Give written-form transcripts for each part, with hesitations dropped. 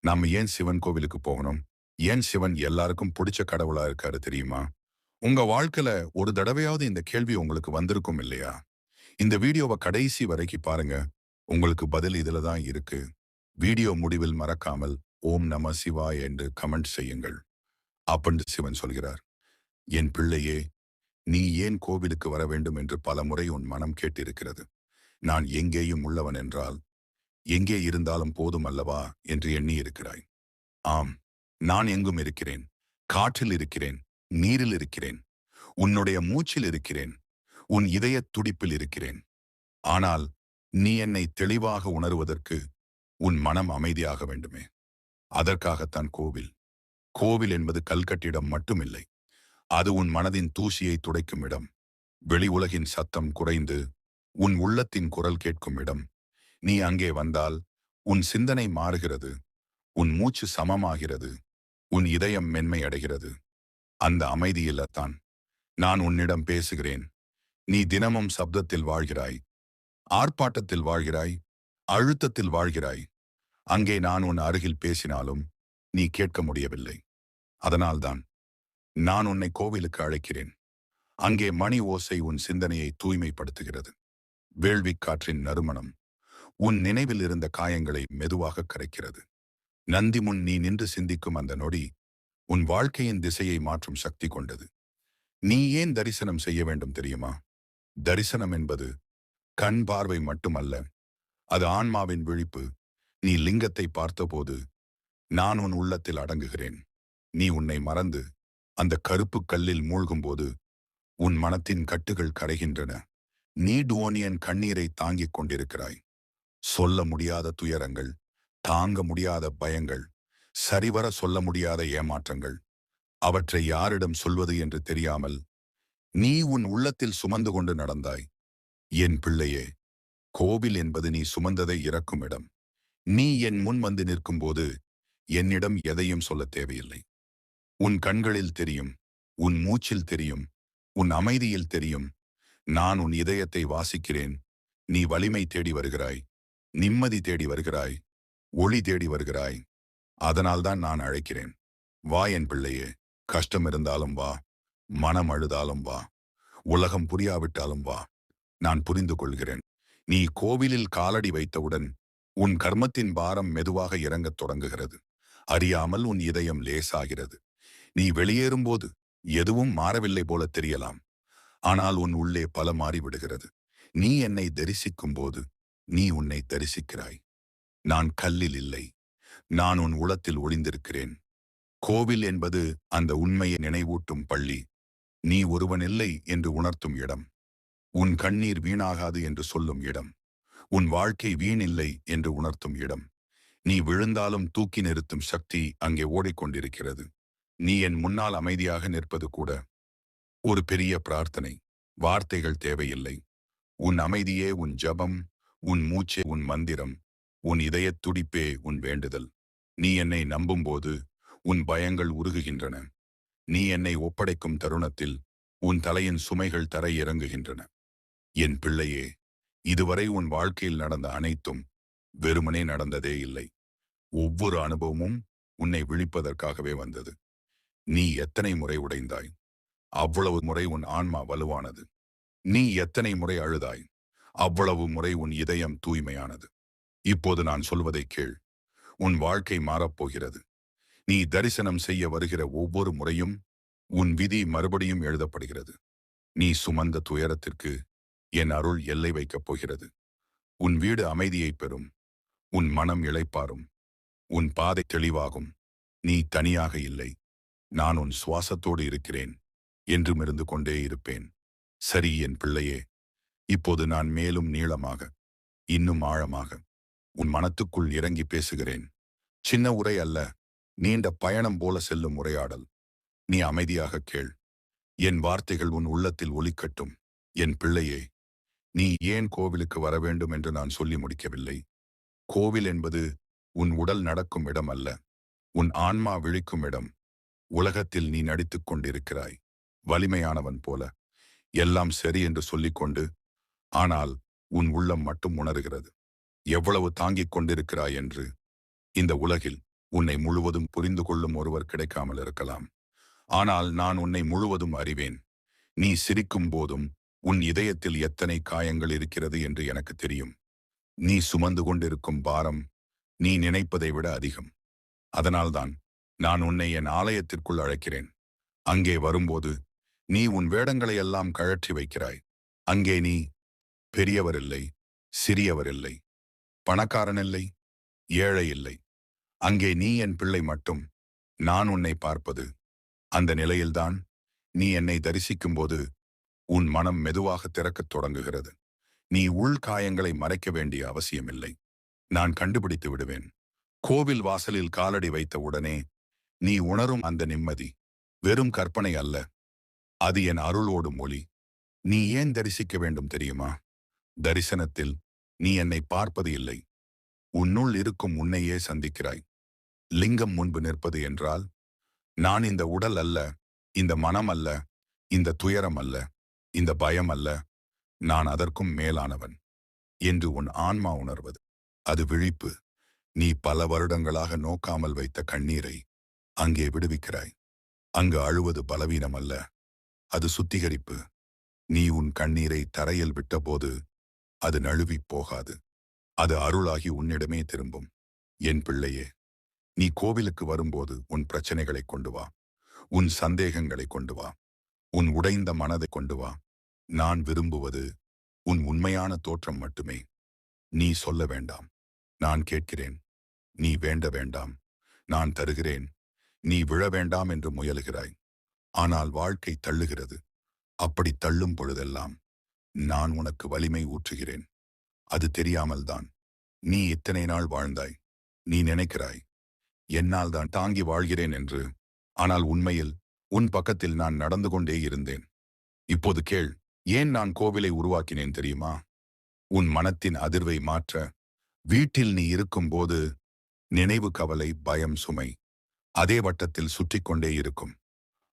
நாம ஏன் சிவன் கோவிலுக்கு போகணும்? ஏன் சிவன் எல்லாருக்கும் பிடிச்ச கடவுளா இருக்காரு தெரியுமா? உங்க வாழ்க்கையில ஒரு தடவையாவது இந்த கேள்வி உங்களுக்கு வந்திருக்கும் இல்லையா? இந்த வீடியோவை கடைசி வரைக்கும் பாருங்க. உங்களுக்கு பதில் இதுல தான் இருக்கு. வீடியோ முடிவில் மறக்காமல் ஓம் நம சிவாய என்று கமெண்ட் செய்யுங்கள். அப்படின்னு சிவன் சொல்கிறார். என் பிள்ளையே, நீ ஏன் கோவிலுக்கு வர வேண்டும் என்று பலமுறை உன் மனம் கேட்டிருக்கிறது. நான் எங்கேயும் உள்ளவன் என்றால், எங்கே இருந்தாலும் போதும் அல்லவா என்று எண்ணி இருக்கிறாய். ஆம், நான் எங்கும் இருக்கிறேன். காற்றில் இருக்கிறேன், நீரில் இருக்கிறேன், உன்னுடைய மூச்சில் இருக்கிறேன், உன் இதயத் துடிப்பில் இருக்கிறேன். ஆனால் நீ என்னை தெளிவாக உணர்வதற்கு உன் மனம் அமைதியாக வேண்டுமே. அதற்காகத்தான் கோவில். கோவில் என்பது கல்கட்டிடம் மட்டுமில்லை. அது உன் மனதின் தூசியை துடைக்கும் இடம். வெளி உலகின் சத்தம் குறைந்து உன் உள்ளத்தின் குரல் கேட்கும் இடம். நீ அங்கே வந்தால் உன் சிந்தனை மாறுகிறது, உன் மூச்சு சமமாகிறது, உன் இதயம் மென்மை அடைகிறது. அந்த அமைதியில்தான் நான் உன்னிடம் பேசுகிறேன். நீ தினமும் சப்தத்தில் வாழ்கிறாய், ஆர்ப்பாட்டத்தில் வாழ்கிறாய், அழுத்தத்தில் வாழ்கிறாய். அங்கே நான் உன் அருகில் பேசினாலும் நீ கேட்க முடியவில்லை. அதனால்தான் நான் உன்னை கோவிலுக்கு அழைக்கிறேன். அங்கே மணி ஓசை உன் சிந்தனையை தூய்மைப்படுத்துகிறது. வேள்விக் காற்றின் நறுமணம் உன் நினைவில் இருந்த காயங்களை மெதுவாக கரைக்கிறது. நந்தி முன் நீ நின்று சிந்திக்கும் அந்த நொடி உன் வாழ்க்கையின் திசையை மாற்றும் சக்தி கொண்டது. நீ ஏன் தரிசனம் செய்ய வேண்டும் தெரியுமா? தரிசனம் என்பது கண் பார்வை மட்டுமல்ல, அது ஆன்மாவின் விழிப்பு. நீ லிங்கத்தை பார்த்தபோது நான் உன் உள்ளத்தில் அடங்குகிறேன். நீ உன்னை மறந்து அந்த கருப்பு கல்லில் மூழ்கும்போது உன் மனத்தின் கட்டுகள் கரைகின்றன. நீ டோனியன் கண்ணீரை தாங்கிக் கொண்டிருக்கிறாய். சொல்ல முடியாத துயரங்கள், தாங்க முடியாத பயங்கள், சரிவர சொல்ல முடியாத ஏமாற்றங்கள். அவற்றை யாரிடம் சொல்வது என்று தெரியாமல் நீ உன் உள்ளத்தில் சுமந்து கொண்டு நடந்தாய். என் பிள்ளையே, கோவில் என்பது நீ சுமந்ததை இறக்கும் இடம். நீ என் முன் வந்து நிற்கும்போது என்னிடம் எதையும் சொல்ல தேவையில்லை. உன் கண்களில் தெரியும், உன் மூச்சில் தெரியும், உன் அமைதியில் தெரியும். நான் உன் இதயத்தை வாசிக்கிறேன். நீ வலிமை தேடி வருகிறாய், நிம்மதி தேடி வருகிறாய், ஒளி தேடி வருகிறாய். அதனால்தான் நான் அழைக்கிறேன். வா என் பிள்ளையே, கஷ்டம் இருந்தாலும் வா, மனம் அழுதாலும் வா, உலகம் புரியாவிட்டாலும் வா. நான் புரிந்து கொள்கிறேன். நீ கோவிலில் காலடி வைத்தவுடன் உன் கர்மத்தின் பாரம் மெதுவாக இறங்கத் தொடங்குகிறது. அறியாமல் உன் இதயம் லேசாகிறது. நீ வெளியேறும்போது எதுவும் மாறவில்லை போல தெரியலாம். ஆனால் உன் உள்ளே பல மாறிவிடுகிறது. நீ என்னை தரிசிக்கும் போது நீ உன்னை தரிசிக்கிறாய். நான் கல்லில் இல்லை, நான் உன் உளத்தில் ஒளிந்திருக்கிறேன். கோவில் என்பது அந்த உண்மையை நினைவூட்டும் பள்ளி. நீ ஒருவனில்லை என்று உணர்த்தும் இடம். உன் கண்ணீர் வீணாகாது என்று சொல்லும் இடம். உன் வாழ்க்கை வீணில்லை என்று உணர்த்தும் இடம். நீ விழுந்தாலும் தூக்கி நிறுத்தும் சக்தி அங்கே ஓடிக்கொண்டிருக்கிறது. நீ என் முன்னால் அமைதியாக நிற்பது கூட ஒரு பெரிய பிரார்த்தனை. வார்த்தைகள் தேவையில்லை. உன் அமைதியே உன் ஜபம், உன் மூச்சே உன் மந்திரம், உன் இதயத் துடிப்பே உன் வேண்டுதல். நீ என்னை நம்பும்போது உன் பயங்கள் உருகுகின்றன. நீ என்னை ஒப்படைக்கும் தருணத்தில் உன் தலையின் சுமைகள் தரை இறங்குகின்றன. என் பிள்ளையே, இதுவரை உன் வாழ்க்கையில் நடந்த அனைத்தும் வெறுமனே நடந்ததே இல்லை. ஒவ்வொரு அனுபவமும் உன்னை விழிப்பதற்காகவே வந்தது. நீ எத்தனை முறை உடைந்தாய், அவ்வளவு முறை உன் ஆன்மா வலுவானது. நீ எத்தனை முறை அழுதாய், அவ்வளவு முறை உன் இதயம் தூய்மையானது. இப்போது நான் சொல்வதை கேள். உன் வாழ்க்கை மாறப்போகிறது. நீ தரிசனம் செய்ய வருகிற ஒவ்வொரு முறையும் உன் விதி மறுபடியும் எழுதப்படுகிறது. நீ சுமந்த துயரத்திற்கு என் அருள் எல்லை வைக்கப் போகிறது. உன் வீடு அமைதியை பெறும், உன் மனம் இளைப்பாறும், உன் பாதை தெளிவாகும். நீ தனியாக இல்லை. நான் உன் சுவாசத்தோடு இருக்கிறேன். என்றும் இருந்து கொண்டே இருப்பேன். சரி என் பிள்ளையே, இப்போது நான் மேலும் நீளமாக, இன்னும் ஆழமாக உன் மனத்துக்குள் இறங்கி பேசுகிறேன். சின்ன உரை அல்ல, நீண்ட பயணம் போல செல்லும் உரையாடல். நீ அமைதியாக கேள். என் வார்த்தைகள் உன் உள்ளத்தில் ஒலிக்கட்டும். என் பிள்ளையே, நீ ஏன் கோவிலுக்கு வர வேண்டும் என்று நான் சொல்லி முடிக்கவில்லை. கோவில் என்பது உன் உடல் நடக்கும் இடம் அல்ல, உன் ஆன்மா விழிக்கும் இடம். உலகத்தில் நீ நடித்துக் கொண்டிருக்கிறாய், வலிமையானவன் போல, எல்லாம் சரி என்று சொல்லிக்கொண்டு. ஆனால் உன் உள்ளம் மட்டும் உணர்கிறது எவ்வளவு தாங்கிக் கொண்டிருக்கிறாய் என்று. இந்த உலகில் உன்னை முழுவதும் புரிந்து கொள்ளும் ஒருவர் கிடைக்காமல் இருக்கலாம். ஆனால் நான் உன்னை முழுவதும் அறிவேன். நீ சிரிக்கும் போதும் உன் இதயத்தில் எத்தனை காயங்கள் இருக்கிறது என்று எனக்கு தெரியும். நீ சுமந்து கொண்டிருக்கும் பாரம் நீ நினைப்பதை விட அதிகம். அதனால்தான் நான் உன்னை என் ஆலயத்திற்குள் அழைக்கிறேன். அங்கே வரும்போது நீ உன் வேடங்களை எல்லாம் கழற்றி வைக்கிறாய். அங்கே நீ பெரியவர் இல்லை, சிறியவர் இல்லை, பணக்காரன் இல்லை, ஏழை இல்லை. அங்கே நீ என் பிள்ளை மட்டும். நான் உன்னை பார்ப்பது அந்த நிலையில்தான் நீ என்னை தரிசிக்கும்போது உன் மனம் மெதுவாக திறக்கத் தொடங்குகிறது. நீ உள்காயங்களை மறைக்க வேண்டிய அவசியமில்லை. நான் கண்டுபிடித்து விடுவேன். கோவில் வாசலில் காலடி வைத்த உடனே நீ உணரும் அந்த நிம்மதி வெறும் கற்பனை அல்ல. அது என் அருளோடு மொழி. நீ ஏன் தரிசிக்க வேண்டும் தெரியுமா? தரிசனத்தில் நீ என்னை பார்ப்பது இல்லை. உன்னுள் இருக்கும் உன்னையே சந்திக்கிறாய். லிங்கம் முன்பு நிற்பது என்றால் நான் இந்த உடல் அல்ல, இந்த மனம் அல்ல, இந்த துயரம் அல்ல, இந்த பயம் அல்ல, நான் அதற்கும் மேலானவன் என்று உன் ஆன்மா உணர்வது. அது விழிப்பு. நீ பல வருடங்களாக நோக்காமல் வைத்த கண்ணீரை அங்கே விடுவிக்கிறாய். அங்கு அழுவது பலவீனம் அல்ல, அது சுத்திகரிப்பு. நீ உன் கண்ணீரை தரையில் விட்டபோது அது நழுவிப் போகாது. அது அருளாகி உன்னிடமே திரும்பும். என் பிள்ளையே, நீ கோவிலுக்கு வரும்போது உன் பிரச்சனைகளை கொண்டு வா. உன் சந்தேகங்களை கொண்டு வா. உன் உடைந்த மனதை கொண்டு வா. நான் விரும்புவது உன் உண்மையான தோற்றம் மட்டுமே. நீ சொல்ல வேண்டாம். நான் கேட்கிறேன். நீ வேண்ட வேண்டாம். நான் தருகிறேன். நீ விழ வேண்டாம் என்று முயலுகிறாய். ஆனால் வாழ்க்கை தள்ளுகிறது. அப்படி தள்ளும் பொழுதெல்லாம் நான் உனக்கு வலிமை ஊற்றுகிறேன். அது தெரியாமல்தான் நீ இத்தனை நாள் வாழ்ந்தாய். நீ நினைக்கிறாய் என்னால் தான் தாங்கி வாழ்கிறேன் என்று. ஆனால் உண்மையில் உன் பக்கத்தில் நான் நடந்து கொண்டே இருந்தேன். இப்போது கேள், ஏன் நான் கோவிலை உருவாக்கினேன் தெரியுமா? உன் மனத்தின் அதிர்வை மாற்ற. வீட்டில் நீ இருக்கும்போது நினைவு கவலை, பயம், சுமை அதே வட்டத்தில் சுற்றி கொண்டே இருக்கும்.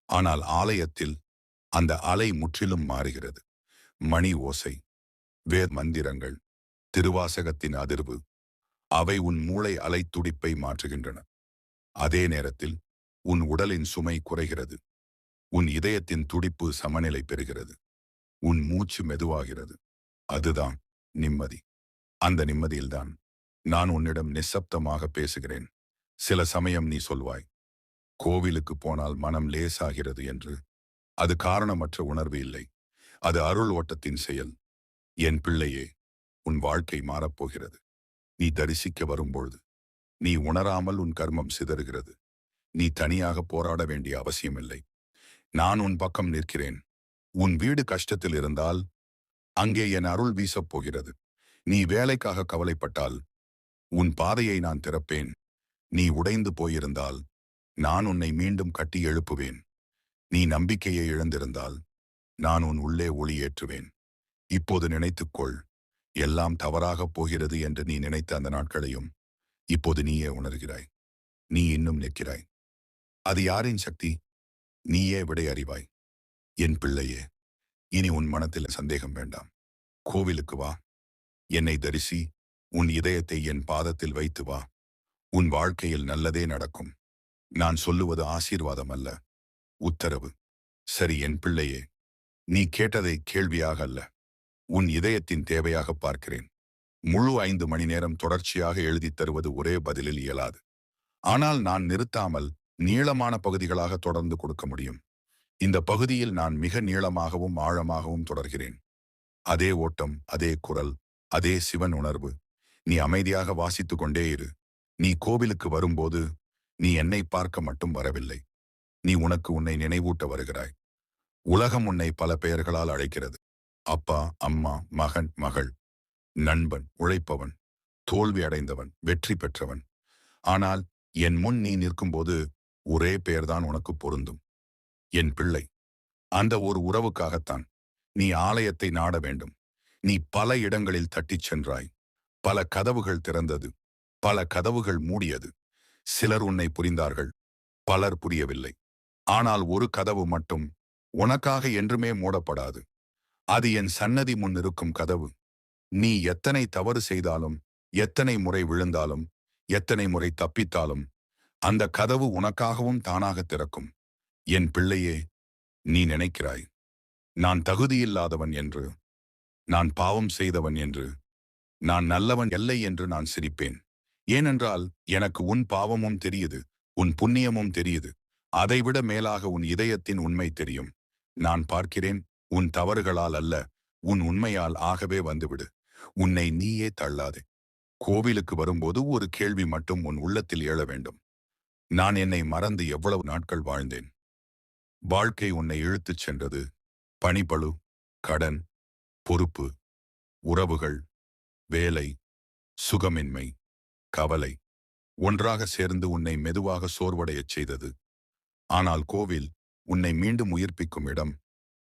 ஆனால் ஆலயத்தில் அந்த அலை முற்றிலும் மாறுகிறது. மணி ஓசை, வேத மந்திரங்கள், திருவாசகத்தின் அதிர்வு, அவை உன் மூளை அலை துடிப்பை மாற்றுகின்றன. அதே நேரத்தில் உன் உடலின் சுமை குறைகிறது. உன் இதயத்தின் துடிப்பு சமநிலை பெறுகிறது. உன் மூச்சு மெதுவாகிறது. அதுதான் நிம்மதி. அந்த நிம்மதியில்தான் நான் உன்னிடம் நிசப்தமாக பேசுகிறேன். சில சமயம் நீ சொல்வாய், கோவிலுக்கு போனால் மனம் லேசாகிறது என்று. அது காரணமற்ற உணர்வு இல்லை. அது அருள் ஓட்டத்தின் செயல். என் பிள்ளையே, உன் வாழ்க்கை மாறப்போகிறது. நீ தரிசிக்க வரும்பொழுது நீ உணராமல் உன் கர்மம் சிதறுகிறது. நீ தனியாக போராட வேண்டிய அவசியமில்லை. நான் உன் பக்கம் நிற்கிறேன். உன் வீடு கஷ்டத்தில் இருந்தால் அங்கே என் அருள் வீசப் போகிறது. நீ வேலைக்காக கவலைப்பட்டால் உன் பாதையை நான் திறப்பேன். நீ உடைந்து போயிருந்தால் நான் உன்னை மீண்டும் கட்டி எழுப்புவேன். நீ நம்பிக்கையை இழந்திருந்தால் நான் உன் உள்ளே ஒளி ஏற்றுவேன். இப்போது நினைத்துக்கொள், எல்லாம் தவறாகப் போகிறது என்று நீ நினைத்த அந்த நாட்களையும் இப்போது நீயே உணர்கிறாய். நீ இன்னும் நிற்கிறாய். அது யாரின் சக்தி? நீயே விடை அறிவாய். என் பிள்ளையே, இனி உன் மனத்தில் சந்தேகம் வேண்டாம். கோவிலுக்கு வா. என்னை தரிசி. உன் இதயத்தை என் பாதத்தில் வைத்து வா. உன் வாழ்க்கையில் நல்லதே நடக்கும். நான் சொல்லுவது ஆசீர்வாதம் அல்ல, உத்தரவு. சரி என் பிள்ளையே, நீ கேட்டதை கேள்வியாக அல்ல, உன் இதயத்தின் தேவையாக பார்க்கிறேன். முழு 5 மணி நேரம் தொடர்ச்சியாக எழுதித் தருவது ஒரே பதிலில் இயலாது. ஆனால் நான் நிறுத்தாமல் நீளமான பகுதிகளாக தொடர்ந்து கொடுக்க முடியும். இந்த பகுதியில் நான் மிக நீளமாகவும் ஆழமாகவும் தொடர்கிறேன். அதே ஓட்டம், அதே குரல், அதே சிவன் உணர்வு. நீ அமைதியாக வாசித்து கொண்டே இரு. நீ கோவிலுக்கு வரும்போது நீ என்னை பார்க்க மட்டும் வரவில்லை. நீ உனக்கு உன்னை நினைவூட்ட வருகிறாய். உலகம் உன்னை பல பெயர்களால் அழைக்கிறது. அப்பா, அம்மா, மகன், மகள், நண்பன், உழைப்பவன், தோல்வி அடைந்தவன், வெற்றி பெற்றவன். ஆனால் என் முன் நீ நிற்கும்போது ஒரே பெயர்தான் உனக்கு பொருந்தும். என் பிள்ளை. அந்த ஒரு உறவுக்காகத்தான் நீ ஆலயத்தை நாட வேண்டும். நீ பல இடங்களில் தட்டிச் சென்றாய். பல கதவுகள் திறந்தது, பல கதவுகள் மூடியது. சிலர் உன்னை புரிந்தார்கள், பலர் புரியவில்லை. ஆனால் ஒரு கதவு மட்டும் உனக்காக என்றுமே மூடப்படாது. அது என் சன்னதி முன் இருக்கும் கதவு. நீ எத்தனை தவறு செய்தாலும், எத்தனை முறை விழுந்தாலும், எத்தனை முறை தப்பித்தாலும், அந்த கதவு உனக்காகவும் தானாக திறக்கும். என் பிள்ளையே, நீ நினைக்கிறாய், நான் தகுதியில்லாதவன் என்று, நான் பாவம் செய்தவன் என்று, நான் நல்லவன் இல்லை என்று நான் சிரிப்பேன். ஏனென்றால் எனக்கு உன் பாவமும் தெரியுது, உன் புண்ணியமும் தெரியுது. அதைவிட மேலாக உன் இதயத்தின் உண்மை தெரியும். நான் பார்க்கிறேன், உன் தவறுகளால் அல்ல, உன் உண்மையால். ஆகவே வந்துவிடு. உன்னை நீயே தள்ளாதே. கோவிலுக்கு வரும்போது ஒரு கேள்வி மட்டும் உன் உள்ளத்தில் எழ வேண்டும். நான் என்னை மறந்து எவ்வளவு நாட்கள் வாழ்ந்தேன்? வாழ்க்கை உன்னை இழுத்துச் சென்றது. பணிபளு, கடன், பொறுப்பு, உறவுகள், வேலை, சுகமின்மை, கவலை ஒன்றாக சேர்ந்து உன்னை மெதுவாக சோர்வடையச் செய்தது. ஆனால் கோவில் உன்னை மீண்டும் உயிர்ப்பிக்கும் இடம்.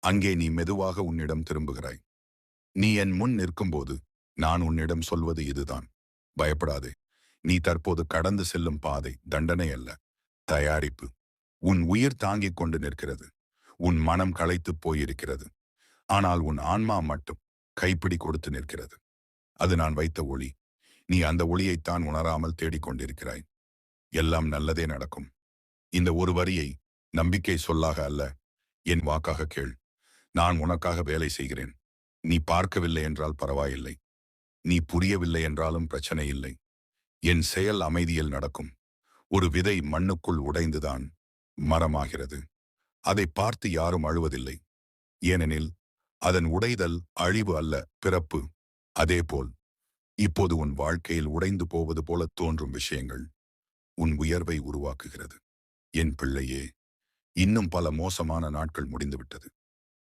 அங்கே நீ மெதுவாக உன்னிடம் திரும்புகிறாய். நீ என் முன் நிற்கும்போது நான் உன்னிடம் சொல்வது இதுதான்: பயப்படாதே. நீ தற்போது கடந்து செல்லும் பாதை தண்டனை அல்ல, தயாரிப்பு. உன் உயிர் தாங்கிக் கொண்டு நிற்கிறது. உன் மனம் களைத்துப் போயிருக்கிறது. ஆனால் உன் ஆன்மா மட்டும் கைப்பிடி கொடுத்து நிற்கிறது. அது நான் வைத்த ஒளி. நீ அந்த ஒளியைத்தான் உணராமல் தேடிக்கொண்டிருக்கிறாய். எல்லாம் நல்லதே நடக்கும். இந்த ஒரு வரியை நம்பிக்கை சொல்லாக அல்ல, என் வாக்காக கேள். நான் உனக்காக வேலை செய்கிறேன். நீ பார்க்கவில்லை என்றால் பரவாயில்லை. நீ புரியவில்லை என்றாலும் பிரச்சனை இல்லை. என் செயல் அமைதியில் நடக்கும். ஒரு விதை மண்ணுக்குள் உடைந்துதான் மரமாகிறது. அதை பார்த்து யாரும் அழுவதில்லை. ஏனெனில் அதன் உடைதல் அழிவு அல்ல, பிறப்பு. அதேபோல் இப்போது உன் வாழ்க்கையில் உடைந்து போவது போல தோன்றும் விஷயங்கள் உன் உயர்வை உருவாக்குகிறது. என் பிள்ளையே, இன்னும் பல மோசமான நாட்கள் முடிந்துவிட்டது.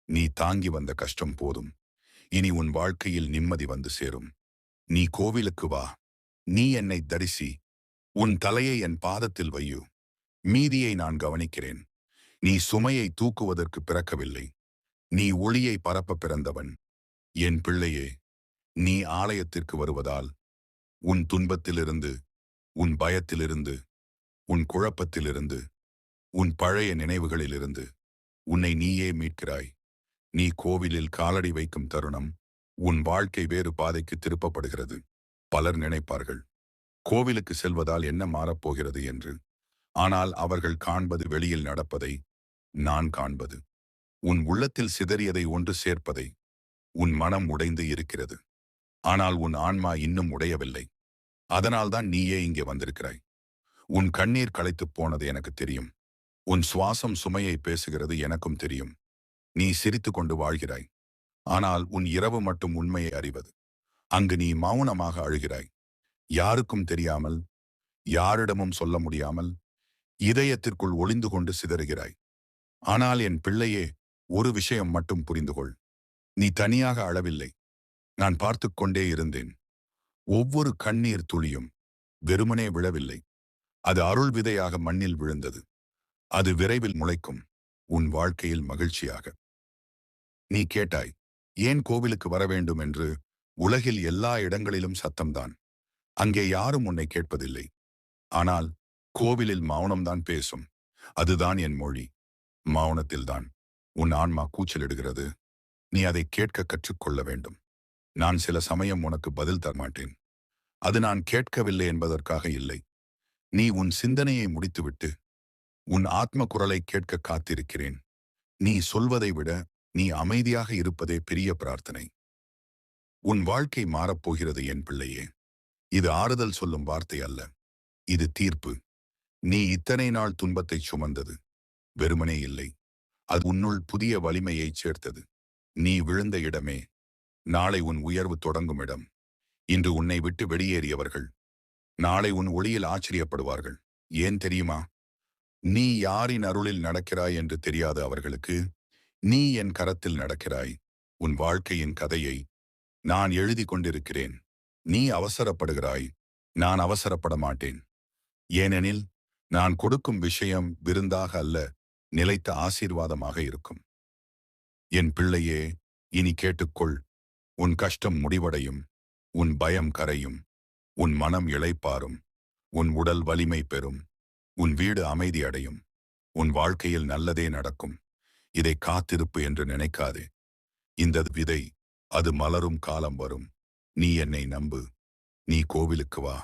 நீ தாங்கி வந்த கஷ்டம் போதும். இனி உன் வாழ்க்கையில் நிம்மதி வந்து சேரும். நீ கோவிலுக்கு வா. நீ என்னை தரிசி. உன் தலையை என் பாதத்தில் வையு. மீதியை நான் கவனிக்கிறேன். நீ சுமையை தூக்குவதற்கு பிறக்கவில்லை. நீ ஒளியை பரப்ப பிறந்தவன். என் பிள்ளையே, நீ ஆலயத்திற்கு வருவதால் உன் துன்பத்திலிருந்து, உன் பயத்திலிருந்து, உன் குழப்பத்திலிருந்து, உன் பழைய நினைவுகளிலிருந்து உன்னை நீயே மீட்கிறாய். நீ கோவிலில் காலடி வைக்கும் தருணம் உன் வாழ்க்கை வேறு பாதைக்கு திருப்பப்படுகிறது. பலர் நினைப்பார்கள், கோவிலுக்கு செல்வதால் என்ன மாறப்போகிறது என்று. ஆனால் அவர்கள் காண்பது வெளியில் நடப்பதை, நான் காண்பது உன் உள்ளத்தில் சிதறியதை ஒன்று சேர்ப்பதை. உன் மனம் உடைந்து இருக்கிறது. ஆனால் உன் ஆன்மா இன்னும் உடையவில்லை. அதனால்தான் நீயே இங்கே வந்திருக்கிறாய். உன் கண்ணீர் களைத்துப் போனது எனக்கு தெரியும். உன் சுவாசம் சுமையை பேசுகிறது எனக்கும் தெரியும். நீ சிரித்து கொண்டு வாழ்கிறாய். ஆனால் உன் இரவு மட்டும் உண்மையை அறிவது. அங்கு நீ மௌனமாக அழுகிறாய். யாருக்கும் தெரியாமல், யாரிடமும் சொல்ல முடியாமல், இதயத்திற்குள் ஒளிந்து கொண்டு சிதறுகிறாய். ஆனால் என் பிள்ளையே, ஒரு விஷயம் மட்டும் புரிந்து கொள். நீ தனியாக அழவில்லை. நான் பார்த்து கொண்டே இருந்தேன். ஒவ்வொரு கண்ணீர் துளியும் வெறுமனே விழவில்லை. அது அருள் விதையாக மண்ணில் விழுந்தது. அது விரைவில் முளைக்கும், உன் வாழ்க்கையில் மகிழ்ச்சியாக. நீ கேட்டாய், ஏன் கோவிலுக்கு வர வேண்டும் என்று. உலகில் எல்லா இடங்களிலும் சத்தம்தான். அங்கே யாரும் உன்னை கேட்பதில்லை. ஆனால் கோவிலில் மௌனம்தான் பேசும். அதுதான் என் மொழி. மௌனத்தில்தான் உன் ஆன்மா கூச்சலிடுகிறது. நீ அதை கேட்க கற்றுக்கொள்ள வேண்டும். நான் சில சமயம் உனக்கு பதில் தரமாட்டேன். அது நான் கேட்கவில்லை என்பதற்காக இல்லை. நீ உன் சிந்தனையை முடித்துவிட்டு உன் ஆத்ம குரலை கேட்க காத்திருக்கிறேன். நீ சொல்வதை விட நீ அமைதியாக இருப்பதே பெரிய பிரார்த்தனை. உன் வாழ்க்கை மாறப்போகிறது என் பிள்ளையே. இது ஆறுதல் சொல்லும் வார்த்தை அல்ல, இது தீர்ப்பு. நீ இத்தனை நாள் துன்பத்தை சுமந்தது வெறுமனே இல்லை. அது உன்னுள் புதிய வலிமையைச் சேர்த்தது. நீ விழுந்த இடமே நாளை உன் உயர்வு தொடங்கும் இடம். இன்று உன்னை விட்டு வெளியேறியவர்கள் நாளை உன் ஒளியில் ஆச்சரியப்படுவார்கள். ஏன் தெரியுமா? நீ யாரின் அருளில் நடக்கிறாய் என்று தெரியாது அவர்களுக்கு. நீ என் கரத்தில் நடக்கிறாய். உன் வாழ்க்கையின் கதையை நான் எழுதி கொண்டிருக்கிறேன். நீ அவசரப்படுகிறாய். நான் அவசரப்பட மாட்டேன். ஏனெனில் நான் கொடுக்கும் விஷயம் விருந்தாக அல்ல, நிலைத்த ஆசீர்வாதமாக இருக்கும். என் பிள்ளையே, இனி கேட்டுக்கொள். உன் கஷ்டம் முடிவடையும். உன் பயம் கரையும். உன் மனம் இளைப்பாறும். உன் உடல் வலிமை பெறும். உன் வீடு அமைதி அடையும். உன் வாழ்க்கையில் நல்லதே நடக்கும். இதை காத்திருப்பு என்று நினைக்காதே. இந்த விதை, அது மலரும் காலம் வரும். நீ என்னை நம்பு. நீ கோவிலுக்கு வா.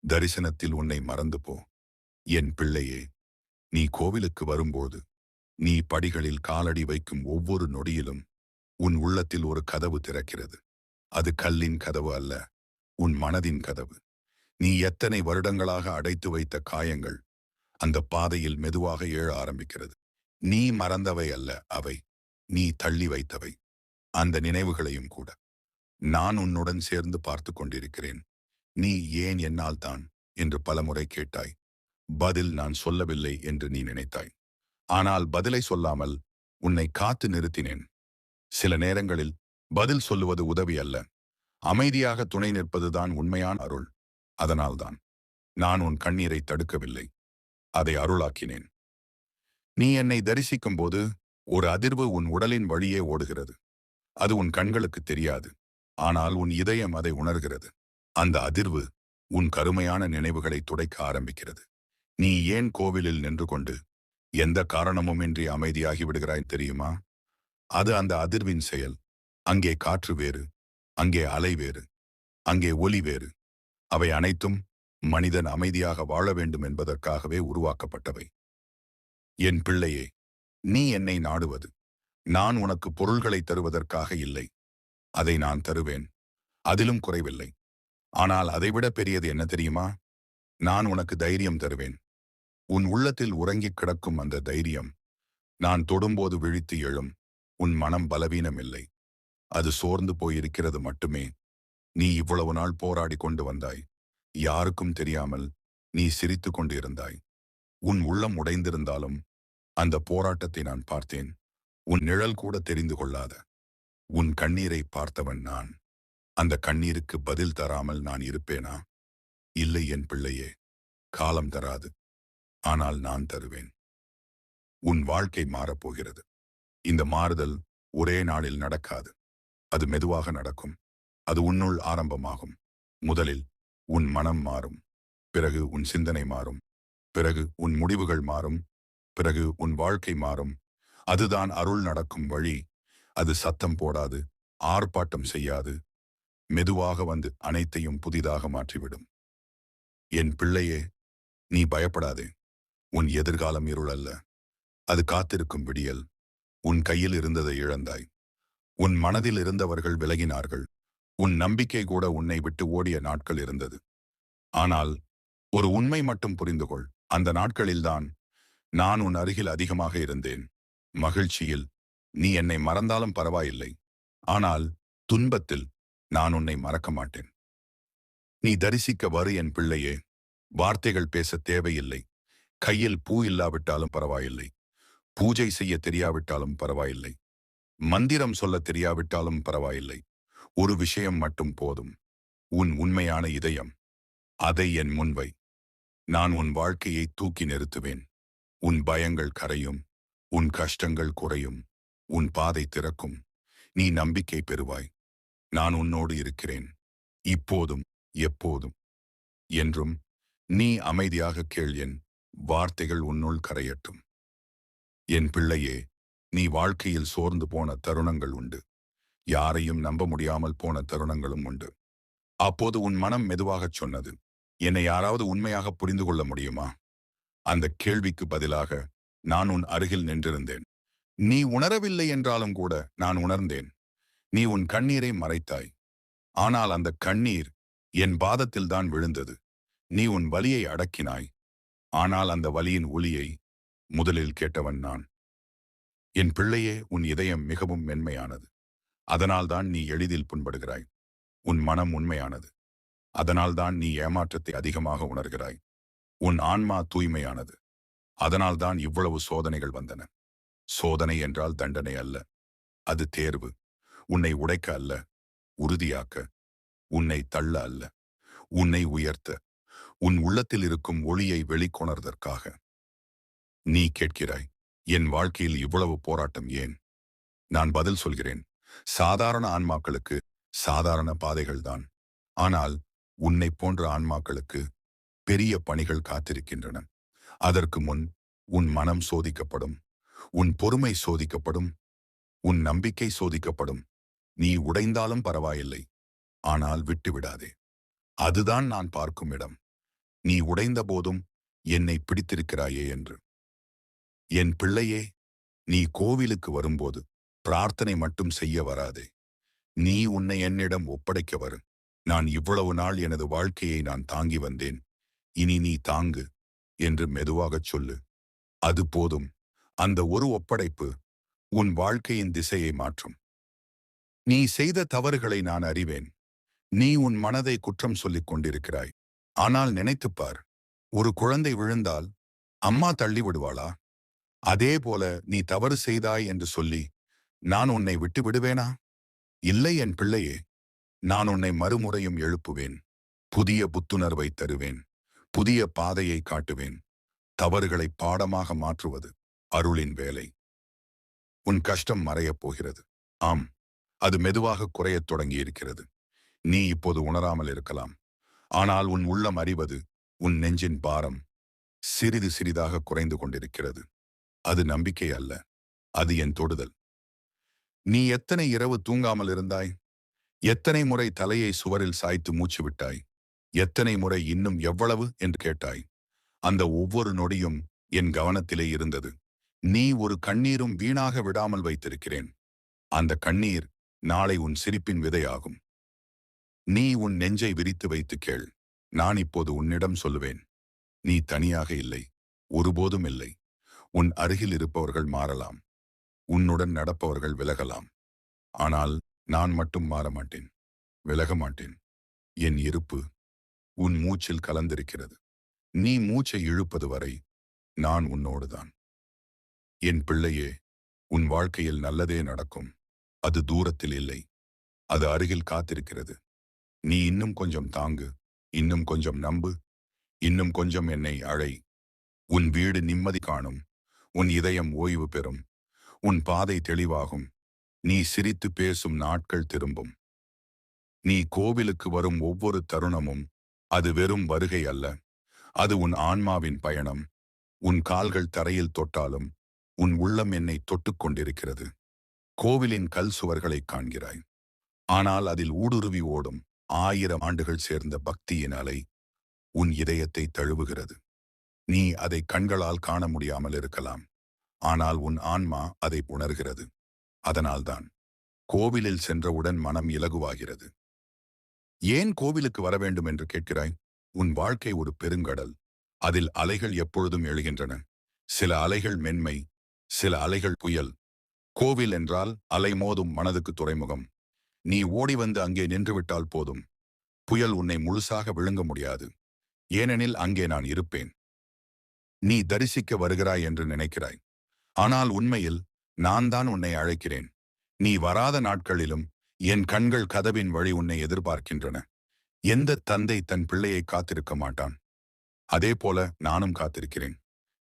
தரிசனத்தில் உன்னை மறந்து போ. என் பிள்ளையே, நீ கோவிலுக்கு வரும்போது நீ படிகளில் காலடி வைக்கும் ஒவ்வொரு நொடியிலும் உன் உள்ளத்தில் ஒரு கதவு திறக்கிறது. அது கல்லின் கதவு அல்ல, உன் மனதின் கதவு. நீ எத்தனை வருடங்களாக அடைத்து வைத்த காயங்கள் அந்த பாதையில் மெதுவாக எழ ஆரம்பிக்கிறது. நீ மறந்தவை அல்ல அவை, நீ தள்ளி வைத்தவை. அந்த நினைவுகளையும் கூட நான் உன்னுடன் சேர்ந்து பார்த்து கொண்டிருக்கிறேன். நீ ஏன் என்னால் தான் என்று பலமுறை கேட்டாய். பதில் நான் சொல்லவில்லை என்று நீ நினைத்தாய். ஆனால் பதிலை சொல்லாமல் உன்னை காத்து நிறுத்தினேன். சில நேரங்களில் பதில் சொல்லுவது உதவி அல்ல, அமைதியாக துணை நிற்பதுதான் உண்மையான அருள். அதனால்தான் நான் உன் கண்ணீரை தடுக்கவில்லை, அதை அருளாக்கினேன். நீ என்னை தரிசிக்கும் போது ஒரு அதிர்வு உன் உடலின் வழியே ஓடுகிறது. அது உன் கண்களுக்கு தெரியாது, ஆனால் உன் இதயம் அதை உணர்கிறது. அந்த அதிர்வு உன் கருமையான நினைவுகளை துடைக்க ஆரம்பிக்கிறது. நீ ஏன் கோவிலில் நின்று கொண்டு எந்த காரணமுமின்றி அமைதியாகி விடுகிறாய் தெரியுமா? அது அந்த அதிர்வின் செயல். அங்கே காற்று வேறு, அங்கே அலை வேறு, அங்கே ஒலி வேறு. அவை அனைத்தும் மனிதன் அமைதியாக வாழ வேண்டும் என்பதற்காகவே உருவாக்கப்பட்டவை. என் பிள்ளையே, நீ என்னை நாடுவது நான் உனக்கு பொருள்களை தருவதற்காக இல்லை. அதை நான் தருவேன், அதிலும் குறைவில்லை. ஆனால் அதைவிட பெரியது என்ன தெரியுமா? நான் உனக்கு தைரியம் தருவேன். உன் உள்ளத்தில் உறங்கிக் கிடக்கும் அந்த தைரியம் நான் தொடும்போது விழித்து எழும். உன் மனம் பலவீனம் இல்லை, அது சோர்ந்து போயிருக்கிறது மட்டுமே. நீ இவ்வளவு நாள் போராடி கொண்டு வந்தாய். யாருக்கும் தெரியாமல் நீ சிரித்து கொண்டு இருந்தாய். உன் உள்ளம் உடைந்திருந்தாலும் அந்த போராட்டத்தை நான் பார்த்தேன். உன் நிழல் கூட தெரிந்து கொள்ளாத உன் கண்ணீரை பார்த்தவன் நான். அந்த கண்ணீருக்கு பதில் தராமல் நான் இருப்பேனா? இல்லை என் பிள்ளையே, காலம் தராது, ஆனால் நான் தருவேன். உன் வாழ்க்கை மாறப்போகிறது. இந்த மாறுதல் ஒரே நாளில் நடக்காது, அது மெதுவாக நடக்கும். அது உன்னுள் ஆரம்பமாகும். முதலில் உன் மனம் மாறும், பிறகு உன் சிந்தனை மாறும், பிறகு உன் முடிவுகள் மாறும், பிறகு உன் வாழ்க்கை மாறும். அதுதான் அருள் நடக்கும் வழி. அது சத்தம் போடாது, ஆர்ப்பாட்டம் செய்யாது, மெதுவாக வந்து அனைத்தையும் புதிதாக மாற்றிவிடும். என் பிள்ளையே, நீ பயப்படாதே. உன் எதிர்காலம் இருள் அல்ல, அது காத்திருக்கும் விடியல். உன் கையில் இருந்ததை இழந்தாய். உன் மனதில் இருந்தவர்கள் விலகினார்கள். உன் நம்பிக்கை கூட உன்னை விட்டு ஓடிய நாட்கள் இருந்தது. ஆனால் ஒரு உண்மை மட்டும் புரிந்து கொள். அந்த நாட்களில்தான் நான் உன் அருகில் அதிகமாக இருந்தேன். மகிழ்ச்சியில் நீ என்னை மறந்தாலும் பரவாயில்லை, ஆனால் துன்பத்தில் நான் உன்னை மறக்க மாட்டேன். நீ தரிசிக்க வரு என் பிள்ளையே. வார்த்தைகள் பேச தேவையில்லை. கையில் பூ இல்லாவிட்டாலும் பரவாயில்லை, பூஜை செய்ய தெரியாவிட்டாலும் பரவாயில்லை, மந்திரம் சொல்ல தெரியாவிட்டாலும் பரவாயில்லை. ஒரு விஷயம் மட்டும் போதும், உன் உண்மையான இதயம். அதை என் முன்வை. நான் உன் வாழ்க்கையை தூக்கி நிறுத்துவேன். உன் பயங்கள் கரையும், உன் கஷ்டங்கள் குறையும், உன் பாதை திறக்கும். நீ நம்பிக்கை பெறுவாய். நான் உன்னோடு இருக்கிறேன், இப்போதும் எப்போதும் என்றும். நீ அமைதியாக கேள், என் வார்த்தைகள் உன்னுள் கரையட்டும். என் பிள்ளையே, நீ வாழ்க்கையில் சோர்ந்து போன தருணங்கள் உண்டு. யாரையும் நம்ப முடியாமல் போன தருணங்களும் உண்டு. அப்போது உன் மனம் மெதுவாகச் சொன்னது, என்னை யாராவது உண்மையாக புரிந்து கொள்ள முடியுமா? அந்த கேள்விக்கு பதிலாக நான் உன் அருகில் நின்றிருந்தேன். நீ உணரவில்லை என்றாலும் கூட நான் உணர்ந்தேன். நீ உன் கண்ணீரை மறைத்தாய், ஆனால் அந்த கண்ணீர் என் பாதத்தில்தான் விழுந்தது. நீ உன் வலியை அடக்கினாய், ஆனால் அந்த வலியின் ஒலியை முதலில் கேட்டவன் நான். என் பிள்ளையே, உன் இதயம் மிகவும் மென்மையானது, அதனால்தான் நீ எளிதில் புண்படுகிறாய். உன் மனம் உண்மையானது, அதனால்தான் நீ ஏமாற்றத்தை அதிகமாக உணர்கிறாய். உன் ஆன்மா தூய்மையானது, அதனால்தான் இவ்வளவு சோதனைகள் வந்தன. சோதனை என்றால் தண்டனை அல்ல, அது தேர்வு. உன்னை உடைக்க அல்ல, உறுதியாக்க. உன்னை தள்ள அல்ல, உன்னை உயர்த்த. உன் உள்ளத்தில் இருக்கும் ஒளியை வெளிக்கொணர்தற்காக. நீ கேட்கிறாய், என் வாழ்க்கையில் இவ்வளவு போராட்டம் ஏன்? நான் பதில் சொல்கிறேன், சாதாரண ஆன்மாக்களுக்கு சாதாரண பாதைகள்தான். ஆனால் உன்னை போன்ற ஆன்மாக்களுக்கு பெரிய பணிகள் காத்திருக்கின்றன. அதற்கு முன் உன் மனம் சோதிக்கப்படும், உன் பொறுமை சோதிக்கப்படும், உன் நம்பிக்கை சோதிக்கப்படும். நீ உடைந்தாலும் பரவாயில்லை, ஆனால் விட்டுவிடாதே. அதுதான் நான் பார்க்கும் இடம். நீ உடைந்த போதும் என்னை பிடித்திருக்கிறாயே என்று. என் பிள்ளையே, நீ கோவிலுக்கு வரும்போது பிரார்த்தனை மட்டும் செய்ய வராதே. நீ உன்னை என்னிடம் ஒப்படைக்க வரு. நான் இவ்வளவு நாள் எனது வாழ்க்கையை நான் தாங்கி வந்தேன். இனி நீ தாங்கு என்று மெதுவாகச் சொல்லு. அது போதும். அந்த ஒரு ஒப்படைப்பு உன் வாழ்க்கையின் திசையை மாற்றும். நீ செய்த தவறுகளை நான் அறிவேன். நீ உன் மனதை குற்றம் சொல்லிக் கொண்டிருக்கிறாய். ஆனால் நினைத்துப்பார், ஒரு குழந்தை விழுந்தால் அம்மா தள்ளி விடுவாளா? அதே போல நீ தவறு செய்தாய் என்று சொல்லி நான் உன்னை விட்டு விடுவேனா? இல்லை என் பிள்ளையே. நான் உன்னை மறுமுறையும் எழுப்புவேன். புதிய புத்துணர்வை தருவேன். புதிய பாதையை காட்டுவேன். தவறுகளை பாடமாக மாற்றுவது அருளின் வேலை. உன் கஷ்டம் மறையப் போகிறது. ஆம், அது மெதுவாக குறையத் தொடங்கியிருக்கிறது. நீ இப்போது உணராமல் இருக்கலாம். ஆனால் உன் உள்ளம் அறிவது, உன் நெஞ்சின் பாரம் சிறிது சிறிதாக குறைந்து கொண்டிருக்கிறது. அது நம்பிக்கை அல்ல, அது என் தொடுதல். நீ எத்தனை இரவு தூங்காமல் இருந்தாய்? எத்தனை முறை தலையை சுவரில் சாய்த்து மூச்சு விட்டாய்? எத்தனை முறை இன்னும் எவ்வளவு என்று கேட்டாய்? அந்த ஒவ்வொரு நொடியும் என் கவனத்திலே இருந்தது. நீ ஒரு கண்ணீரும் வீணாக விடாமல் வைத்திருக்கிறேன். அந்த கண்ணீர் நாளை உன் சிரிப்பின் விதையாகும். நீ உன் நெஞ்சை விரித்து வைத்து கேள். நான் இப்போது உன்னிடம் சொல்லுவேன். நீ தனியாக இல்லை. ஒருபோதும் இல்லை. உன் அருகில் இருப்பவர்கள் மாறலாம். உன்னுடன் நடப்பவர்கள் விலகலாம். ஆனால் நான் மட்டும் மாற மாட்டேன். விலக மாட்டேன். என் இருப்பு உன் மூச்சில் கலந்திருக்கிறது. நீ மூச்சை இழுப்பது வரை நான் உன்னோடுதான். என் பிள்ளையே, உன் வாழ்க்கையில் நல்லதே நடக்கும். அது தூரத்தில் இல்லை. அது அருகில் காத்திருக்கிறது. நீ இன்னும் கொஞ்சம் தாங்கு. இன்னும் கொஞ்சம் நம்பு. இன்னும் கொஞ்சம் என்னை அழை. உன் வீடு நிம்மதி காணும். உன் இதயம் ஓய்வு பெறும். உன் பாதை தெளிவாகும். நீ சிரித்து பேசும் நாட்கள் திரும்பும். நீ கோவிலுக்கு வரும் ஒவ்வொரு தருணமும் அது வெறும் வருகை அல்ல. அது உன் ஆன்மாவின் பயணம். உன் கால்கள் தரையில் தொட்டாலும் உன் உள்ளம் என்னை தொட்டுக் கொண்டிருக்கிறது. கோவிலின் கல் சுவர்களைக் காண்கிறாய். ஆனால் அதில் ஊடுருவி ஓடும் 1000 ஆண்டுகள் சேர்ந்த பக்தியின் அலை உன் இதயத்தை தழுவுகிறது. நீ அதை கண்களால் காண முடியாமல் இருக்கலாம். ஆனால் உன் ஆன்மா அதை உணர்கிறது. அதனால்தான் கோவிலில் சென்றவுடன் மனம் இலகுவாகிறது. ஏன் கோவிலுக்கு வர வேண்டும் என்று கேட்கிறாய்? உன் வாழ்க்கை ஒரு பெருங்கடல். அதில் அலைகள் எப்பொழுதும் எழுகின்றன. சில அலைகள் மென்மை, சில அலைகள் புயல். கோவில் என்றால் அலை மோதும் மனதுக்கு துறைமுகம். நீ ஓடி வந்து அங்கே நின்றுவிட்டால் போதும். புயல் உன்னை முழுசாக விழுங்க முடியாது. ஏனெனில் அங்கே நான் இருப்பேன். நீ தரிசிக்க வருகிறாய் என்று நினைக்கிறாய். ஆனால் உண்மையில் நான் தான் உன்னை அழைக்கிறேன். நீ வராத நாட்களிலும் என் கண்கள் கதவின் வழி உன்னை எதிர்பார்க்கின்றன. எந்த தந்தை தன் பிள்ளையை காத்திருக்க மாட்டான்? அதே போல நானும் காத்திருக்கிறேன்.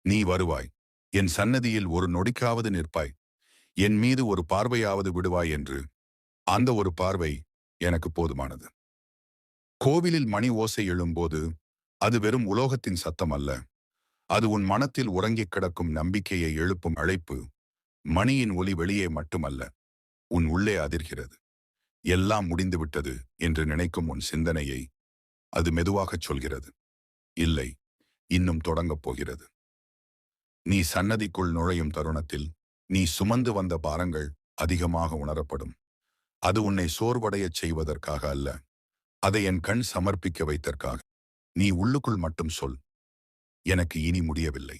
நீ வருவாய். என் சன்னதியில் ஒரு நொடிக்காவது நிற்பாய். என் மீது ஒரு பார்வையாவது விடுவாய் என்று. அந்த ஒரு பார்வை எனக்கு போதுமானது. கோவிலில் மணி ஓசை எழும்போது அது வெறும் உலோகத்தின் சத்தம் அல்ல. அது உன் மனத்தில் உறங்கிக் கிடக்கும் நம்பிக்கையை எழுப்பும் அழைப்பு. மணியின் ஒலி வெளியே மட்டுமல்ல, உன் உள்ளே அதிர்கிறது. எல்லாம் முடிந்துவிட்டது என்று நினைக்கும் உன் சிந்தனையை அது மெதுவாகச் சொல்கிறது. இல்லை, இன்னும் தொடங்கப் போகிறது. நீ சன்னதிக்குள் நுழையும் தருணத்தில் நீ சுமந்து வந்த பாரங்கள் அதிகமாக உணரப்படும். அது உன்னை சோர்வடையச் செய்வதற்காக அல்ல, அதை என் கண் சமர்ப்பிக்க வைத்தற்காக. நீ உள்ளுக்குள் மட்டும் சொல், எனக்கு இனி முடியவில்லை.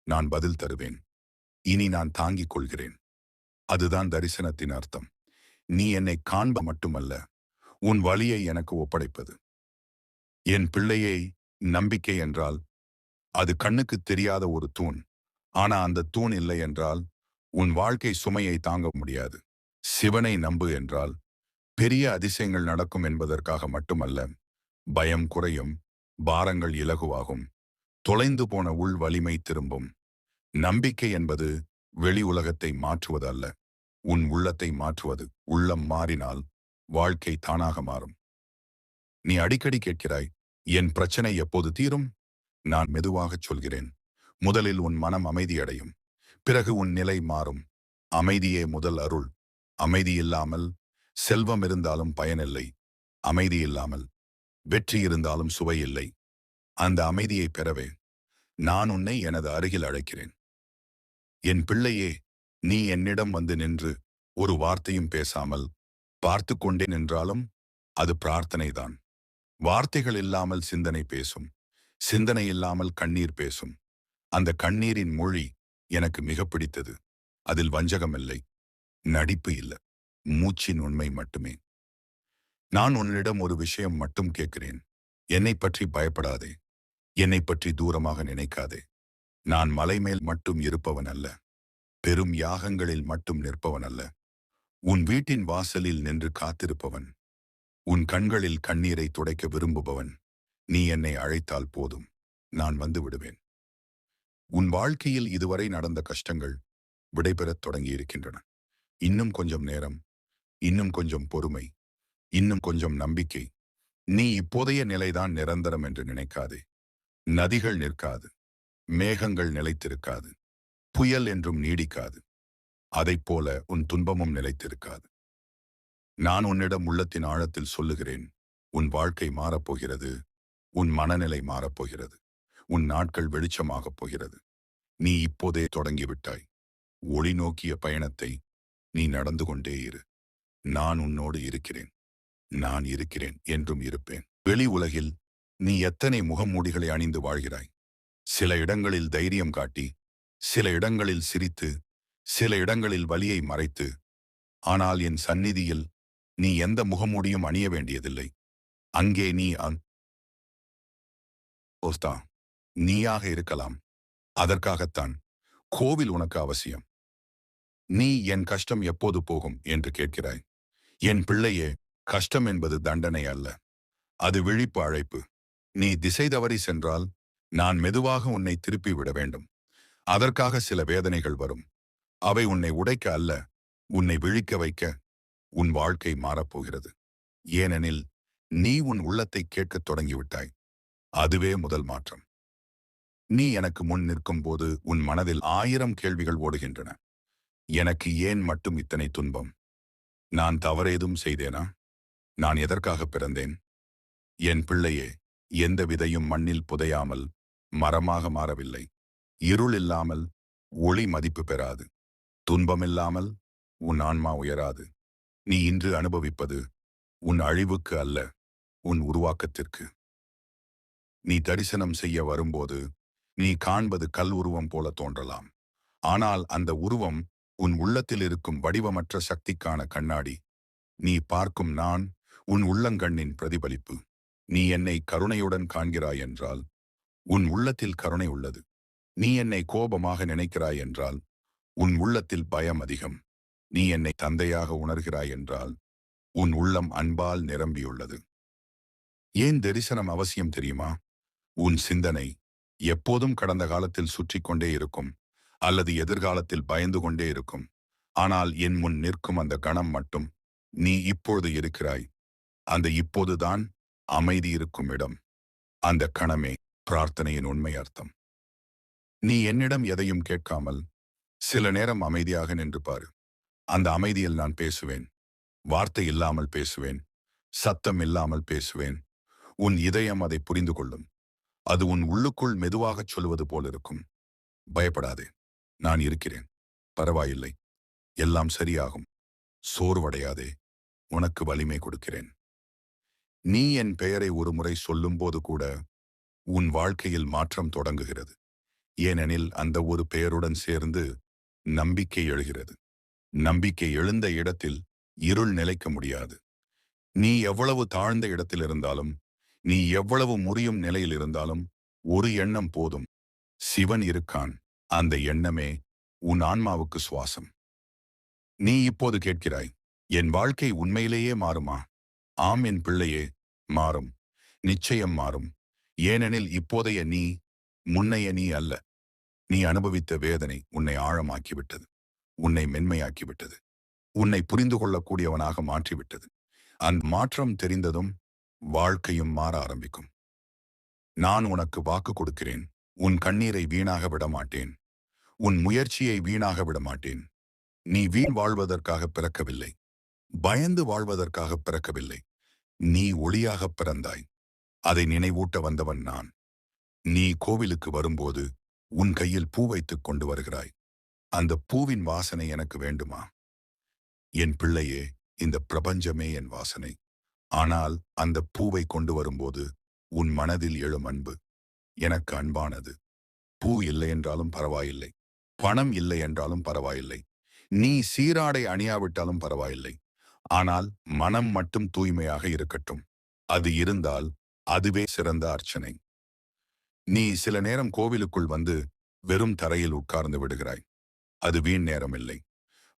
நான் பதில் தருவேன். இனி நான் தாங்கிக் கொள்கிறேன். அதுதான் தரிசனத்தின் அர்த்தம். நீ என்னை காண்ப மட்டுமல்ல, உன் வலியை எனக்கு ஒப்படைப்பது. என் பிள்ளையை, நம்பிக்கை என்றால் அது கண்ணுக்கு தெரியாத ஒரு தூண். ஆனா அந்த தூண் இல்லை என்றால் உன் வாழ்க்கை சுமையை தாங்க முடியாது. சிவனை நம்பு என்றால் பெரிய அதிசயங்கள் நடக்கும் என்பதற்காக மட்டுமல்ல, பயம் குறையும், பாரங்கள் இலகுவாகும், தொலைந்து போன உள் வலிமை திரும்பும். நம்பிக்கை என்பது வெளி உலகத்தை மாற்றுவது அல்ல, உன் உள்ளத்தை மாற்றுவது. உள்ளம் மாறினால் வாழ்க்கை தானாக மாறும். நீ அடிக்கடி கேட்கிறாய், என் பிரச்சனை எப்போது தீரும்? நான் மெதுவாகச் சொல்கிறேன். முதலில் உன் மனம் அமைதியடையும். பிறகு உன் நிலை மாறும். அமைதியே முதல் அருள். அமைதி இல்லாமல் செல்வம் இருந்தாலும் பயனில்லை. அமைதி இல்லாமல் வெற்றி இருந்தாலும் சுவை இல்லை. அந்த அமைதியை பெறவே நான் உன்னை எனது அருகில் அழைக்கிறேன். என் பிள்ளையே, நீ என்னிடம் வந்து நின்று ஒரு வார்த்தையும் பேசாமல் பார்த்து கொண்டே நின்றாலும் அது பிரார்த்தனைதான். வார்த்தைகள் இல்லாமல் சிந்தனை பேசும். சிந்தனை இல்லாமல் கண்ணீர் பேசும். அந்த கண்ணீரின் மொழி எனக்கு மிக பிடித்தது. அதில் வஞ்சகம் இல்லை, நடிப்பு இல்ல, மூச்சின் உண்மை மட்டுமே. நான் உன்னிடம் ஒரு விஷயம் மட்டும் கேட்கிறேன். என்னை பற்றி பயப்படாதே. என்னை பற்றி தூரமாக நினைக்காதே. நான் மலை மேல் மட்டும் இருப்பவன் அல்ல. பெரும் யாகங்களில் மட்டும் நிற்பவன் அல்ல. உன் வீட்டின் வாசலில் நின்று காத்திருப்பவன். உன் கண்களில் கண்ணீரை துடைக்க விரும்புபவன். நீ என்னை அழைத்தால் போதும், நான் வந்து விடுவேன். உன் வாழ்க்கையில் இதுவரை நடந்த கஷ்டங்கள் விடைபெறத் தொடங்கியிருக்கின்றன. இன்னும் கொஞ்சம் நேரம், இன்னும் கொஞ்சம் பொறுமை, இன்னும் கொஞ்சம் நம்பிக்கை. நீ இப்போதைய நிலைதான் நிரந்தரம் என்று நினைக்காதே. நதிகள் நிற்காது, மேகங்கள் நிலைத்திருக்காது, புயல் என்றும் நீடிக்காது. அதைப்போல உன் துன்பமும் நிலைத்திருக்காது. நான் உன்னிடம் உள்ளத்தின் ஆழத்தில் சொல்லுகிறேன், உன் வாழ்க்கை மாறப்போகிறது. உன் மனநிலை மாறப்போகிறது. உன் நாட்கள் வெளிச்சமாகப் போகிறது. நீ இப்போதே தொடங்கிவிட்டாய். ஒளி நோக்கிய பயணத்தை நீ நடந்து கொண்டே இரு. நான் உன்னோடு இருக்கிறேன். நான் இருக்கிறேன், என்றும் இருப்பேன். வெளி உலகில் நீ எத்தனை முகமூடிகளை அணிந்து வாழ்கிறாய். சில இடங்களில் தைரியம் காட்டி, சில இடங்களில் சிரித்து, சில இடங்களில் வலியை மறைத்து. ஆனால் என் சந்நிதியில் நீ எந்த முகமூடியும் அணிய வேண்டியதில்லை. அங்கே நீ ஓஸ்தா நீயாக இருக்கலாம். அதற்காகத்தான் கோவில் உனக்கு அவசியம். நீ என் கஷ்டம் எப்போது போகும் என்று கேட்கிறாய். என் பிள்ளையே, கஷ்டம் என்பது தண்டனை அல்ல. அது விழிப்பு அழைப்பு. நீ திசை தவறி சென்றால் நான் மெதுவாக உன்னை திருப்பி விட வேண்டும். அதற்காக சில வேதனைகள் வரும். அவை உன்னை உடைக்க அல்ல, உன்னை விழிக்க வைக்க. உன் வாழ்க்கை மாறப்போகிறது. ஏனெனில் நீ உன் உள்ளத்தை கேட்கத் தொடங்கிவிட்டாய். அதுவே முதல் மாற்றம். நீ எனக்கு முன் நிற்கும்போது உன் மனதில் 1000 கேள்விகள் ஓடுகின்றன. எனக்கு ஏன் மட்டும் இத்தனை துன்பம்? நான் தவறேதும் செய்தேனா? நான் எதற்காக பிறந்தேன்? என் பிள்ளையே, எந்த விதையும் மண்ணில் புதையாமல் மரமாக மாறவில்லை. இருள் இல்லாமல் ஒளி மதிப்பு பெறாது. துன்பமில்லாமல் உன் ஆன்மா உயராது. நீ இன்று அனுபவிப்பது உன் அழிவுக்கு அல்ல, உன் உருவாக்கத்திற்கு. நீ தரிசனம் செய்ய வரும்போது நீ காண்பது கல் உருவம் போல தோன்றலாம். ஆனால் அந்த உருவம் உன் உள்ளத்தில் இருக்கும் வடிவமற்ற சக்திக்கான கண்ணாடி. நீ பார்க்கும் நான் உன் உள்ளங்கண்ணின் பிரதிபலிப்பு. நீ என்னை கருணையுடன் காண்கிறாய் என்றால் உன் உள்ளத்தில் கருணை உள்ளது. நீ என்னை கோபமாக நினைக்கிறாய் என்றால் உன் உள்ளத்தில் பயம் அதிகம். நீ என்னை தந்தையாக உணர்கிறாய் என்றால் உன் உள்ளம் அன்பால் நிரம்பியுள்ளது. ஏன் தரிசனம் அவசியம் தெரியுமா? உன் சிந்தனை எப்போதும் கடந்த காலத்தில் சுற்றி கொண்டே இருக்கும், அல்லது எதிர்காலத்தில் பயந்து கொண்டே இருக்கும். ஆனால் என் முன் நிற்கும் அந்த கணம் மட்டும் நீ இப்பொழுது இருக்கிறாய். அந்த இப்போதுதான் அமைதி இருக்கும் இடம். அந்த கணமே பிரார்த்தனையின் உண்மை அர்த்தம். நீ என்னிடம் எதையும் கேட்காமல் சில நேரம் அமைதியாக நின்று பாரு. அந்த அமைதியில் நான் பேசுவேன். வார்த்தை இல்லாமல் பேசுவேன். சத்தம் இல்லாமல் பேசுவேன். உன் இதயம் அதை புரிந்து கொள்ளும். அது உன் உள்ளுக்குள் மெதுவாகச் சொல்வது போலிருக்கும். பயப்படாதே, நான் இருக்கிறேன். பரவாயில்லை, எல்லாம் சரியாகும். சோர்வடையாதே, உனக்கு வலிமை கொடுக்கிறேன். நீ என் பெயரை ஒருமுறை சொல்லும்போது கூட உன் வாழ்க்கையில் மாற்றம் தொடங்குகிறது. ஏனெனில் அந்த ஒரு பெயருடன் சேர்ந்து நம்பிக்கை எழுகிறது. நம்பிக்கை எழுந்த இடத்தில் இருள் நிலைக்க முடியாது. நீ எவ்வளவு தாழ்ந்த இடத்தில் இருந்தாலும், நீ எவ்வளவு முறியும் நிலையில் இருந்தாலும் ஒரு எண்ணம் போதும். சிவன் இருக்கான். அந்த எண்ணமே உன் ஆன்மாவுக்கு சுவாசம். நீ இப்போது கேட்கிறாய், என் வாழ்க்கை உண்மையிலேயே மாறுமா? ஆம் என் பிள்ளையே, மாறும். நிச்சயம் மாறும். ஏனெனில் இப்போதைய நீ முன்னைய நீ அல்ல. நீ அனுபவித்த வேதனை உன்னை ஆழமாக்கிவிட்டது. உன்னை மென்மையாக்கிவிட்டது. உன்னை புரிந்து கொள்ளக்கூடியவனாக மாற்றிவிட்டது. அந்த மாற்றம் தெரிந்ததும் வாழ்க்கையும் மாற ஆரம்பிக்கும். நான் உனக்கு வாக்கு கொடுக்கிறேன். உன் கண்ணீரை வீணாக விடமாட்டேன். உன் முயற்சியை வீணாக விடமாட்டேன். நீ வீண் வாழ்வதற்காக பிறக்கவில்லை. பயந்து வாழ்வதற்காக பிறக்கவில்லை. நீ ஒளியாகப் பிறந்தாய். அதை நினைவூட்ட வந்தவன் நான். நீ கோவிலுக்கு வரும்போது உன் கையில் பூ வைத்துக் கொண்டு வருகிறாய். அந்த பூவின் வாசனை எனக்கு வேண்டுமா? என் பிள்ளையே, இந்த பிரபஞ்சமே என் வாசனை. ஆனால் அந்த பூவை கொண்டு வரும்போது உன் மனதில் எழும் அன்பு எனக்கு அன்பானது. பூ இல்லை என்றாலும் பரவாயில்லை. பணம் இல்லை என்றாலும் பரவாயில்லை. நீ சீராடை அணியாவிட்டாலும் பரவாயில்லை. ஆனால் மனம் மட்டும் தூய்மையாக இருக்கட்டும். அது இருந்தால் அதுவே சிறந்த அர்ச்சனை. நீ சில நேரம் கோவிலுக்குள் வந்து வெறும் தரையில் உட்கார்ந்து விடுகிறாய். அது வீண் நேரம் இல்லை.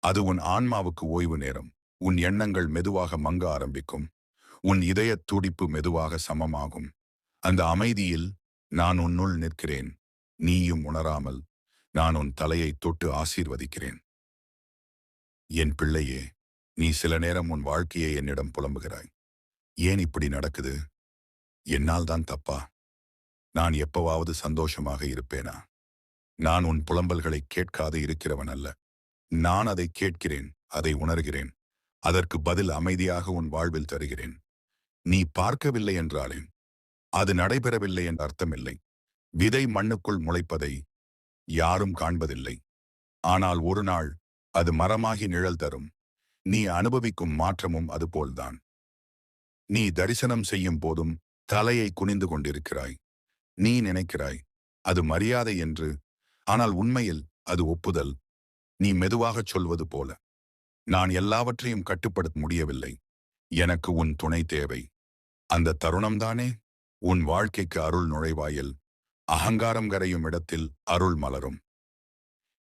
அது உன் ஆன்மாவுக்கு ஓய்வு நேரம். உன் எண்ணங்கள் மெதுவாக மங்க ஆரம்பிக்கும். உன் இதயத் துடிப்பு மெதுவாக சமமாகும். அந்த அமைதியில் நான் உன்னுள் நிற்கிறேன். நீயும் உணராமல் நான் உன் தலையை தொட்டு ஆசீர்வதிக்கிறேன். என் பிள்ளையே, நீ சில நேரம் உன் வாழ்க்கையை என்னிடம் புலம்புகிறாய். ஏன் இப்படி நடக்குது? என்னால் தான் தப்பா? நான் எப்பவாவது சந்தோஷமாக இருப்பேனா? நான் உன் புலம்பல்களை கேட்காது இருக்கிறவன் அல்ல. நான் அதை கேட்கிறேன், அதை உணர்கிறேன். அதற்கு பதில் அமைதியாக உன் வாழ்வில் தருகிறேன். நீ பார்க்கவில்லை என்றாலே அது நடைபெறவில்லை என்ற அர்த்தமில்லை. விதை மண்ணுக்குள் முளைப்பதை யாரும் காண்பதில்லை. ஆனால் ஒரு நாள் அது மரமாகி நிழல் தரும். நீ அனுபவிக்கும் மாற்றமும் அதுபோல்தான். நீ தரிசனம் செய்யும் போதும் தலையை குனிந்து கொண்டிருக்கிறாய். நீ நினைக்கிறாய் அது மரியாதை என்று. ஆனால் உண்மையில் அது ஒப்புதல். நீ மெதுவாகச் சொல்வது போல, நான் எல்லாவற்றையும் கட்டுப்படுத்த முடியவில்லை. எனக்கு உன் துணை தேவை. அந்த தருணம்தானே உன் வாழ்க்கைக்கு அருள் நுழைவாயில். அகங்காரம் கரையும் இடத்தில் அருள் மலரும்.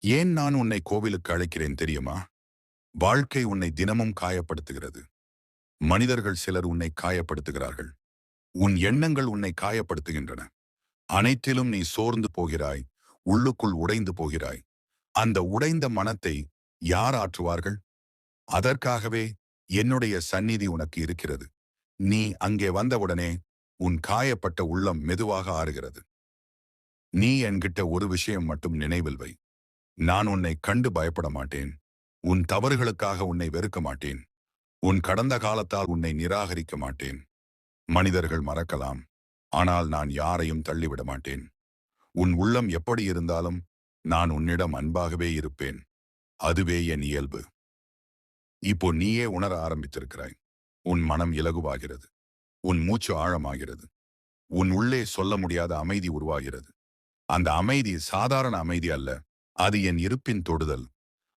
ஏன் நான் உன்னை கோவிலுக்கு அழைக்கிறேன் தெரியுமா? வாழ்க்கை உன்னை தினமும் காயப்படுத்துகிறது. மனிதர்கள் சிலர் உன்னை காயப்படுத்துகிறார்கள். உன் எண்ணங்கள் உன்னை காயப்படுத்துகின்றன. அனைத்திலும் நீ சோர்ந்து போகிறாய். உள்ளுக்குள் உடைந்து போகிறாய். அந்த உடைந்த மனத்தை யார் ஆற்றுவார்கள்? அதற்காகவே என்னுடைய சந்நிதி உனக்கு இருக்கிறது. நீ அங்கே வந்தவுடனே உன் காயப்பட்ட உள்ளம் மெதுவாக ஆறுகிறது. நீ என்கிட்ட ஒரு விஷயம் மட்டும் நினைவில் வை. நான் உன்னை கண்டு பயப்பட மாட்டேன். உன் தவறுகளுக்காக உன்னை வெறுக்க மாட்டேன். உன் கடந்த காலத்தால் உன்னை நிராகரிக்க மாட்டேன். மனிதர்கள் மறக்கலாம், ஆனால் நான் யாரையும் தள்ளிவிட மாட்டேன். உன் உள்ளம் எப்படி இருந்தாலும் நான் உன்னிடம் அன்பாகவே இருப்பேன். அதுவே என் இயல்பு. இப்போ நீயே உணர ஆரம்பித்திருக்கிறாய். உன் மனம் இலகுவாகிறது. உன் மூச்சு ஆழமாகிறது. உன் உள்ளே சொல்ல முடியாத அமைதி உருவாகிறது. அந்த அமைதி சாதாரண அமைதி அல்ல. அது என் இருப்பின் தொடுதல்.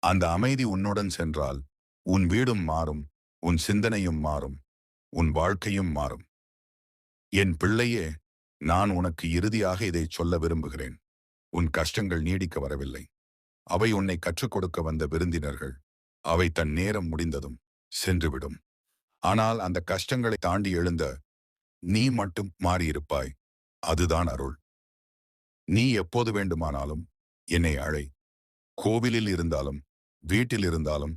அந்த அமைதி உன்னுடன் சென்றால் உன் வீடும் மாறும், உன் சிந்தனையும் மாறும், உன் வாழ்க்கையும் மாறும். என் பிள்ளையே, நான் உனக்கு இறுதியாக இதை சொல்ல விரும்புகிறேன். உன் கஷ்டங்கள் நீடிக்க வரவில்லை. அவை உன்னை கற்றுக் கொடுக்க வந்த விருந்தினர்கள். அவை தன் நேரம் முடிந்ததும் சென்றுவிடும். ஆனால் அந்த கஷ்டங்களை தாண்டி எழுந்த நீ மட்டும் மாறியிருப்பாய். அதுதான் அருள். நீ எப்போது வேண்டுமானாலும் என்னை அழை. கோவிலில் இருந்தாலும், வீட்டில் இருந்தாலும்,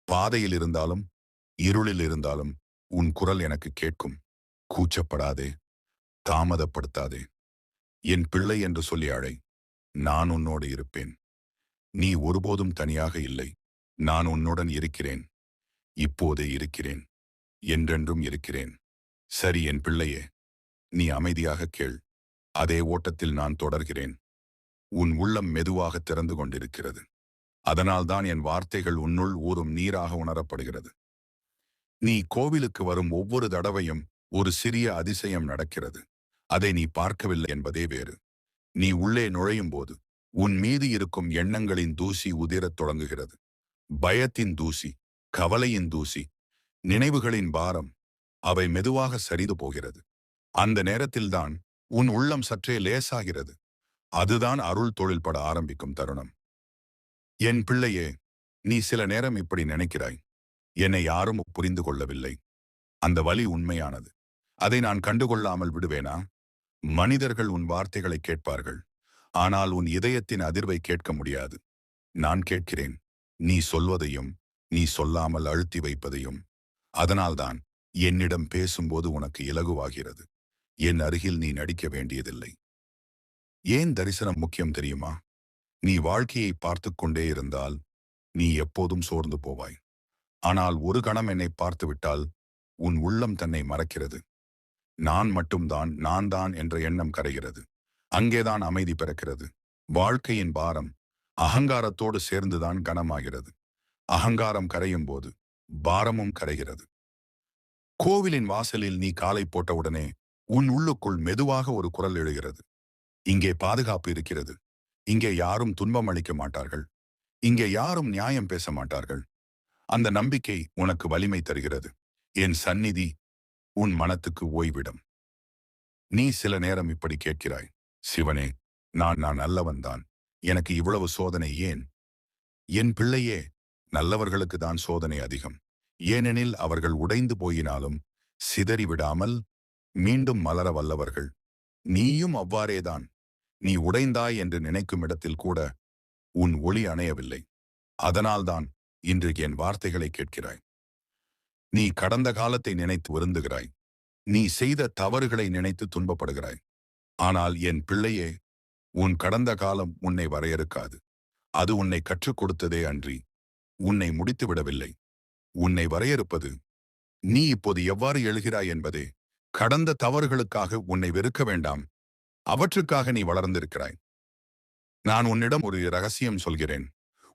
பாதையில் இருந்தாலும், இருளில் இருந்தாலும் உன் குரல் எனக்கு கேட்கும். கூச்சப்படாதே, தாமதப்படுத்தாதே. என் பிள்ளை என்று சொல்லி அழை. நான் உன்னோடு இருப்பேன். நீ ஒருபோதும் தனியாக இல்லை. நான் உன்னுடன் இருக்கிறேன். இப்போதே இருக்கிறேன். என்றென்றும் இருக்கிறேன். சரி என் பிள்ளையே, நீ அமைதியாக கேள். அதே ஓட்டத்தில் நான் தொடர்கிறேன். உன் உள்ளம் மெதுவாக திறந்து கொண்டிருக்கிறது. அதனால்தான் என் வார்த்தைகள் உன்னுள் ஊறும் நீராக உணரப்படுகிறது. நீ கோவிலுக்கு வரும் ஒவ்வொரு தடவையும் ஒரு சிறிய அதிசயம் நடக்கிறது. அதை நீ பார்க்கவில்லை என்பதே வேறு. நீ உள்ளே நுழையும் போது உன் மீது இருக்கும் எண்ணங்களின் தூசி உதிரத் தொடங்குகிறது. பயத்தின் தூசி, கவலையின் தூசி, நினைவுகளின் பாரம். அவை மெதுவாக சரிந்து போகிறது. அந்த நேரத்தில்தான் உன் உள்ளம் சற்றே லேசாகிறது. அதுதான் அருள் தொழில்பட ஆரம்பிக்கும் தருணம். என் பிள்ளையே, நீ சில நேரம் இப்படி நினைக்கிறாய். என்னை யாரும் புரிந்து கொள்ளவில்லை. அந்த வலி உண்மையானது. அதை நான் கண்டுகொள்ளாமல் விடுவேனா? மனிதர்கள் உன் வார்த்தைகளை கேட்பார்கள். ஆனால் உன் இதயத்தின் அதிர்வை கேட்க முடியாது. நான் கேட்கிறேன். நீ சொல்வதையும், நீ சொல்லாமல் அழுத்தி வைப்பதையும். அதனால்தான் என்னிடம் பேசும்போது உனக்கு இலகுவாகிறது. என் அருகில் நீ நடிக்க வேண்டியதில்லை. ஏன் தரிசனம் முக்கியம் தெரியுமா? நீ வாழ்க்கையை பார்த்து கொண்டே இருந்தால் நீ எப்போதும் சோர்ந்து போவாய். ஆனால் ஒரு கணம் என்னை பார்த்துவிட்டால் உன் உள்ளம் தன்னை மறக்கிறது. நான் மட்டும்தான், நான் தான் என்ற எண்ணம் கரைகிறது. அங்கேதான் அமைதி பிறக்கிறது. வாழ்க்கையின் பாரம் அகங்காரத்தோடு சேர்ந்துதான் கனமாகிறது. அகங்காரம் கரையும் போது பாரமும் கரைகிறது. கோவிலின் வாசலில் நீ காலை போட்டவுடனே உன் உள்ளுக்குள் மெதுவாக ஒரு குரல் எழுகிறது. இங்கே பாதுகாப்பு இருக்கிறது. இங்கே யாரும் துன்பம் அளிக்க மாட்டார்கள். இங்கே யாரும் நியாயம் பேச மாட்டார்கள். அந்த நம்பிக்கை உனக்கு வலிமை தருகிறது. என் சந்நிதி உன் மனத்துக்கு ஓய்விடம். நீ சில நேரம் இப்படி கேட்கிறாய், சிவனே, நான் நல்லவன்தான், எனக்கு இவ்வளவு சோதனை ஏன்? என் பிள்ளையே, நல்லவர்களுக்கு தான் சோதனை அதிகம். ஏனெனில் அவர்கள் உடைந்து போயினாலும் சிதறிவிடாமல் மீண்டும் மலர வல்லவர்கள். நீயும் அவ்வாறேதான். நீ உடைந்தாய் என்று நினைக்கும் இடத்தில் கூட உன் ஒளி அணையவில்லை. அதனால்தான் இன்று என் வார்த்தைகளை கேட்கிறாய். நீ கடந்த காலத்தை நினைத்து வருந்துகிறாய். நீ செய்த தவறுகளை நினைத்து துன்பப்படுகிறாய். ஆனால் என் பிள்ளையே, உன் கடந்த காலம் உன்னை வரையறுக்காது. அது உன்னை கற்றுக் கொடுத்ததே அன்றி உன்னை முடித்து விடவில்லை. உன்னை வரையறுப்பது நீ இப்போது எவ்வாறு எழுகிறாய் என்பதே. கடந்த தவறுகளுக்காக உன்னை வெறுக்க வேண்டாம். அவற்றுக்காக நீ வளர்ந்திருக்கிறாய். நான் உன்னிடம் ஒரு ரகசியம் சொல்கிறேன்.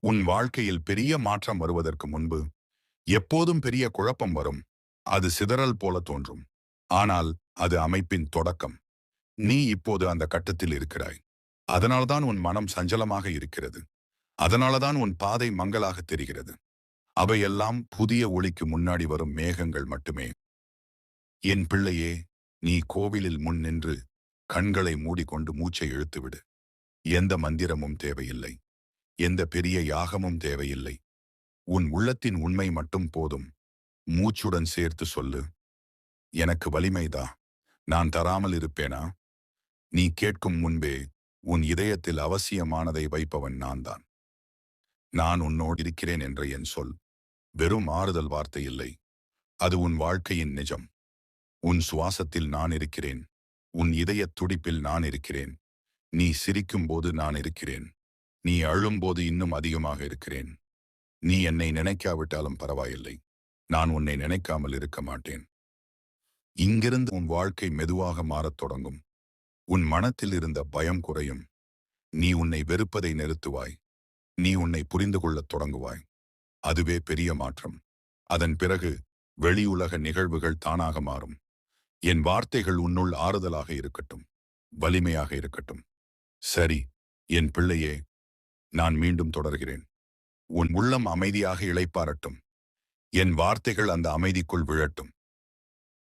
உன் வாழ்க்கையில் பெரிய மாற்றம் வருவதற்கு முன்பு எப்போதும் பெரிய குழப்பம் வரும். அது சிதறல் போல தோன்றும். ஆனால் அது அமைப்பின் தொடக்கம். நீ இப்போது அந்த கட்டத்தில் இருக்கிறாய். அதனால்தான் உன் மனம் சஞ்சலமாக இருக்கிறது. அதனால்தான் உன் பாதை மங்கலாக தெரிகிறது. அவையெல்லாம் புதிய ஒளிக்கு முன்னாடி வரும் மேகங்கள் மட்டுமே. என் பிள்ளையே, நீ கோவிலில் முன் நின்று கண்களை மூடிக்கொண்டு மூச்சை இழுத்துவிடு. எந்த மந்திரமும் தேவையில்லை. எந்த பெரிய யாகமும் தேவையில்லை. உன் உள்ளத்தின் உண்மை மட்டும் போதும். மூச்சுடன் சேர்த்து சொல்லு, எனக்கு வலிமைதா, நான் தராமல் இருப்பேனா? நீ கேட்கும் முன்பே உன் இதயத்தில் அவசியமானதை வைப்பவன் நான்தான். நான் உன்னோடு இருக்கிறேன் என்ற என் சொல் வெறும் ஆறுதல் வார்த்தை இல்லை. அது உன் வாழ்க்கையின் நிஜம். உன் சுவாசத்தில் நான் இருக்கிறேன். உன் இதயத் துடிப்பில் நான் இருக்கிறேன். நீ சிரிக்கும் போது நான் இருக்கிறேன். நீ அழும்போது இன்னும் அதிகமாக இருக்கிறேன். நீ என்னை நினைக்காவிட்டாலும் பரவாயில்லை. நான் உன்னை நினைக்காமல் இருக்க மாட்டேன். இங்கிருந்து உன் வாழ்க்கை மெதுவாக மாறத் தொடங்கும். உன் மனத்தில் இருந்த பயம் குறையும். நீ உன்னை வெறுப்பதை நிறுத்துவாய். நீ உன்னை புரிந்து கொள்ளத் தொடங்குவாய். அதுவே பெரிய மாற்றம். அதன் பிறகு வெளியுலக நிகழ்வுகள் தானாக மாறும். என் வார்த்தைகள் உன்னுள் ஆறுதலாக இருக்கட்டும், வலிமையாக இருக்கட்டும். சரி, என் பிள்ளையே, நான் மீண்டும் தொடர்கிறேன். உன் உள்ளம் அமைதியாக இளைப்பாறட்டும். என் வார்த்தைகள் அந்த அமைதிக்குள் விழட்டும்.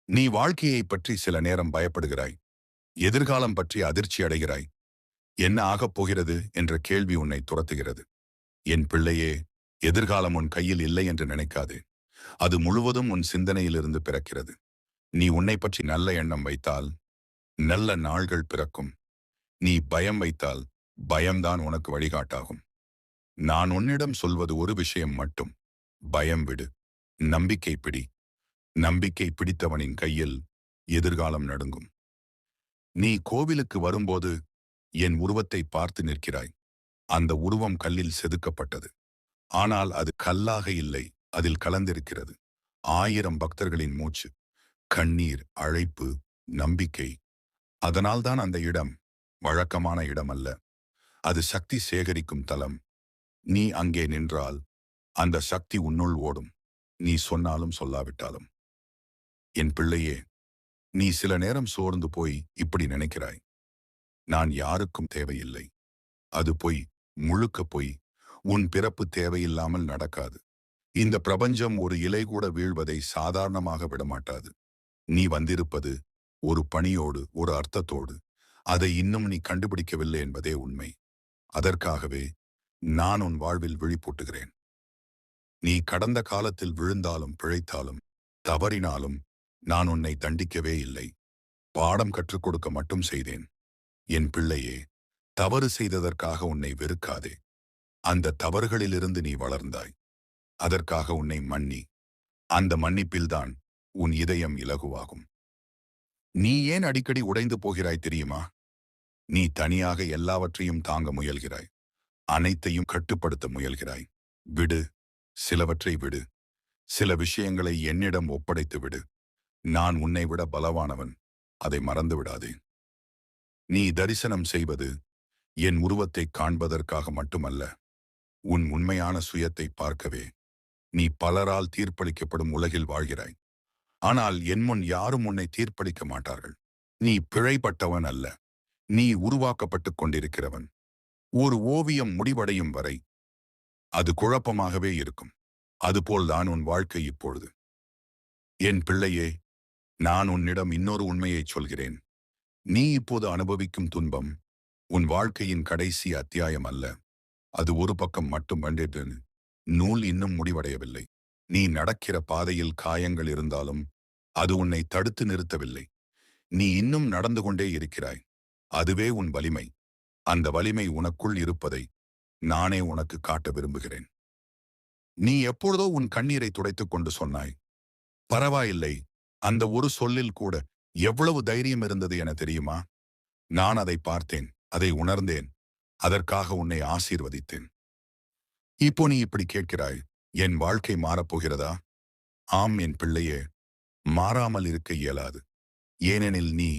நீ வாழ்க்கையைப் பற்றி சில நேரம் பயப்படுகிறாய். எதிர்காலம் பற்றி அதிர்ச்சி அடைகிறாய். என்ன ஆகப் போகிறது என்ற கேள்வி உன்னை துரத்துகிறது. என் பிள்ளையே, எதிர்காலம் உன் கையில் இல்லை என்று நினைக்காதே. அது முழுவதும் உன் சிந்தனையிலிருந்து பிறக்கிறது. நீ உன்னை பற்றி நல்ல எண்ணம் வைத்தால் நல்ல நாள்கள் பிறக்கும். நீ பயம் வைத்தால் பயம்தான் உனக்கு வழிகாட்டாகும். நான் உன்னிடம் சொல்வது ஒரு விஷயம் மட்டும். பயம் விடு. நம்பிக்கை பிடி. நம்பிக்கை பிடித்தவனின் கையில் எதிர்காலம் நடுங்கும். நீ கோவிலுக்கு வரும்போது என் உருவத்தை பார்த்து நிற்கிறாய். அந்த உருவம் கல்லில் செதுக்கப்பட்டது. ஆனால் அது கல்லாக இல்லை, அதில் கலந்திருக்கிறது 1000 பக்தர்களின் மூச்சு, கண்ணீர், அழைப்பு, நம்பிக்கை. அதனால்தான் அந்த இடம் வழக்கமான இடம் அல்ல. அது சக்தி சேகரிக்கும் தலம். நீ அங்கே நின்றால் அந்த சக்தி உன்னுள் ஓடும். நீ சொன்னாலும் சொல்லாவிட்டாலும். என் பிள்ளையே, நீ சில நேரம் சோர்ந்து போய் இப்படி நினைக்கிறாய், நான் யாருக்கும் தேவையில்லை. அது பொய், முழுக்க பொய். உன் பிறப்பு தேவையில்லாமல் நடக்காது. இந்த பிரபஞ்சம் ஒரு இலை கூட வீழ்வதை சாதாரணமாக விடமாட்டாது. நீ வந்திருப்பது ஒரு பணியோடு, ஒரு அர்த்தத்தோடு. அதை இன்னும் நீ கண்டுபிடிக்கவில்லை என்பதே உண்மை. அதற்காகவே நான் உன் வாழ்வில் விழிப்பூட்டுகிறேன். நீ கடந்த காலத்தில் விழுந்தாலும் பிழைத்தாலும் தவறினாலும் நான் உன்னை தண்டிக்கவே இல்லை. பாடம் கற்றுக் கொடுக்க மட்டும் செய்தேன். என் பிள்ளையே, தவறு செய்ததற்காக உன்னை வெறுக்காதே. அந்த தவறுகளிலிருந்து நீ வளர்ந்தாய். அதற்காக உன்னை மன்னி. அந்த மன்னிப்பில்தான் உன் இதயம் இலகுவாகும். நீ ஏன் அடிக்கடி உடைந்து போகிறாய் தெரியுமா? நீ தனியாக எல்லாவற்றையும் தாங்க முயல்கிறாய். அனைத்தையும் கட்டுப்படுத்த முயல்கிறாய். விடு. சிலவற்றை விடு. சில விஷயங்களை என்னிடம் ஒப்படைத்து விடு. நான் உன்னை விட பலவானவன். அதை மறந்து விடாதே. நீ தரிசனம் செய்வது என் உருவத்தை காண்பதற்காக மட்டுமல்ல, உன் உண்மையான சுயத்தை பார்க்கவே. நீ பலரால் தீர்ப்பளிக்கப்படும் உலகில் வாழ்கிறாய். ஆனால் என் முன் யாரும் உன்னை தீர்ப்பளிக்க மாட்டார்கள். நீ பிழைப்பட்டவன் அல்ல. நீ உருவாக்கப்பட்டுக் கொண்டிருக்கிறவன். ஒரு ஓவியம் முடிவடையும் வரை அது குழப்பமாகவே இருக்கும். அதுபோல்தான் உன் வாழ்க்கை இப்பொழுது. என் பிள்ளையே, நான் உன்னிடம் இன்னொரு உண்மையைச் சொல்கிறேன். நீ இப்போது அனுபவிக்கும் துன்பம் உன் வாழ்க்கையின் கடைசி அத்தியாயம் அல்ல. அது ஒரு பக்கம் மட்டும் வந்தது. நூல் இன்னும் முடிவடையவில்லை. நீ நடக்கிற பாதையில் காயங்கள் இருந்தாலும் அது உன்னை தடுத்து நிறுத்தவில்லை. நீ இன்னும் நடந்து கொண்டே இருக்கிறாய். அதுவே உன் வலிமை. அந்த வலிமை உனக்குள் இருப்பதை நானே உனக்கு காட்ட விரும்புகிறேன். நீ எப்பொழுதோ உன் கண்ணீரை துடைத்துக் கொண்டு சொன்னாய், பரவாயில்லை. அந்த ஒரு சொல்லில் கூட எவ்வளவு தைரியம் இருந்தது என தெரியுமா? நான் அதை பார்த்தேன், அதை உணர்ந்தேன். அதற்காக உன்னை ஆசீர்வதித்தேன். இப்போ நீ இப்படி கேட்கிறாய், என் வாழ்க்கை மாறப்போகிறதா? ஆம் என் பிள்ளையே, மாறாமல் இருக்க இயலாது. ஏனெனில் நீ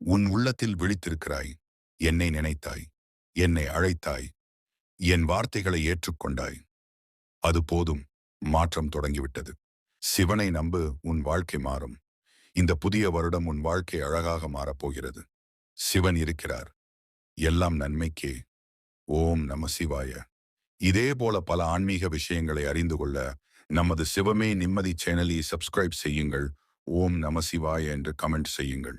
உன் உள்ளத்தில் விழித்திருக்கிறாய். என்னை நினைத்தாய், என்னை அழைத்தாய், என் வார்த்தைகளை ஏற்றுக்கொண்டாய். அது போதும், மாற்றம் தொடங்கிவிட்டது. சிவனை நம்பு, உன் வாழ்க்கை மாறும். இந்த புதிய வருடம் உன் வாழ்க்கை அழகாக மாறப்போகிறது. சிவன் இருக்கிறார். எல்லாம் நன்மைக்கே. ஓம் நம சிவாய. இதே போல பல ஆன்மீக விஷயங்களை அறிந்து கொள்ள நமது சிவமே நிம்மதி சேனலை சப்ஸ்கிரைப் செய்யுங்கள். ஓம் நம சிவாய என்று கமெண்ட் செய்யுங்கள்.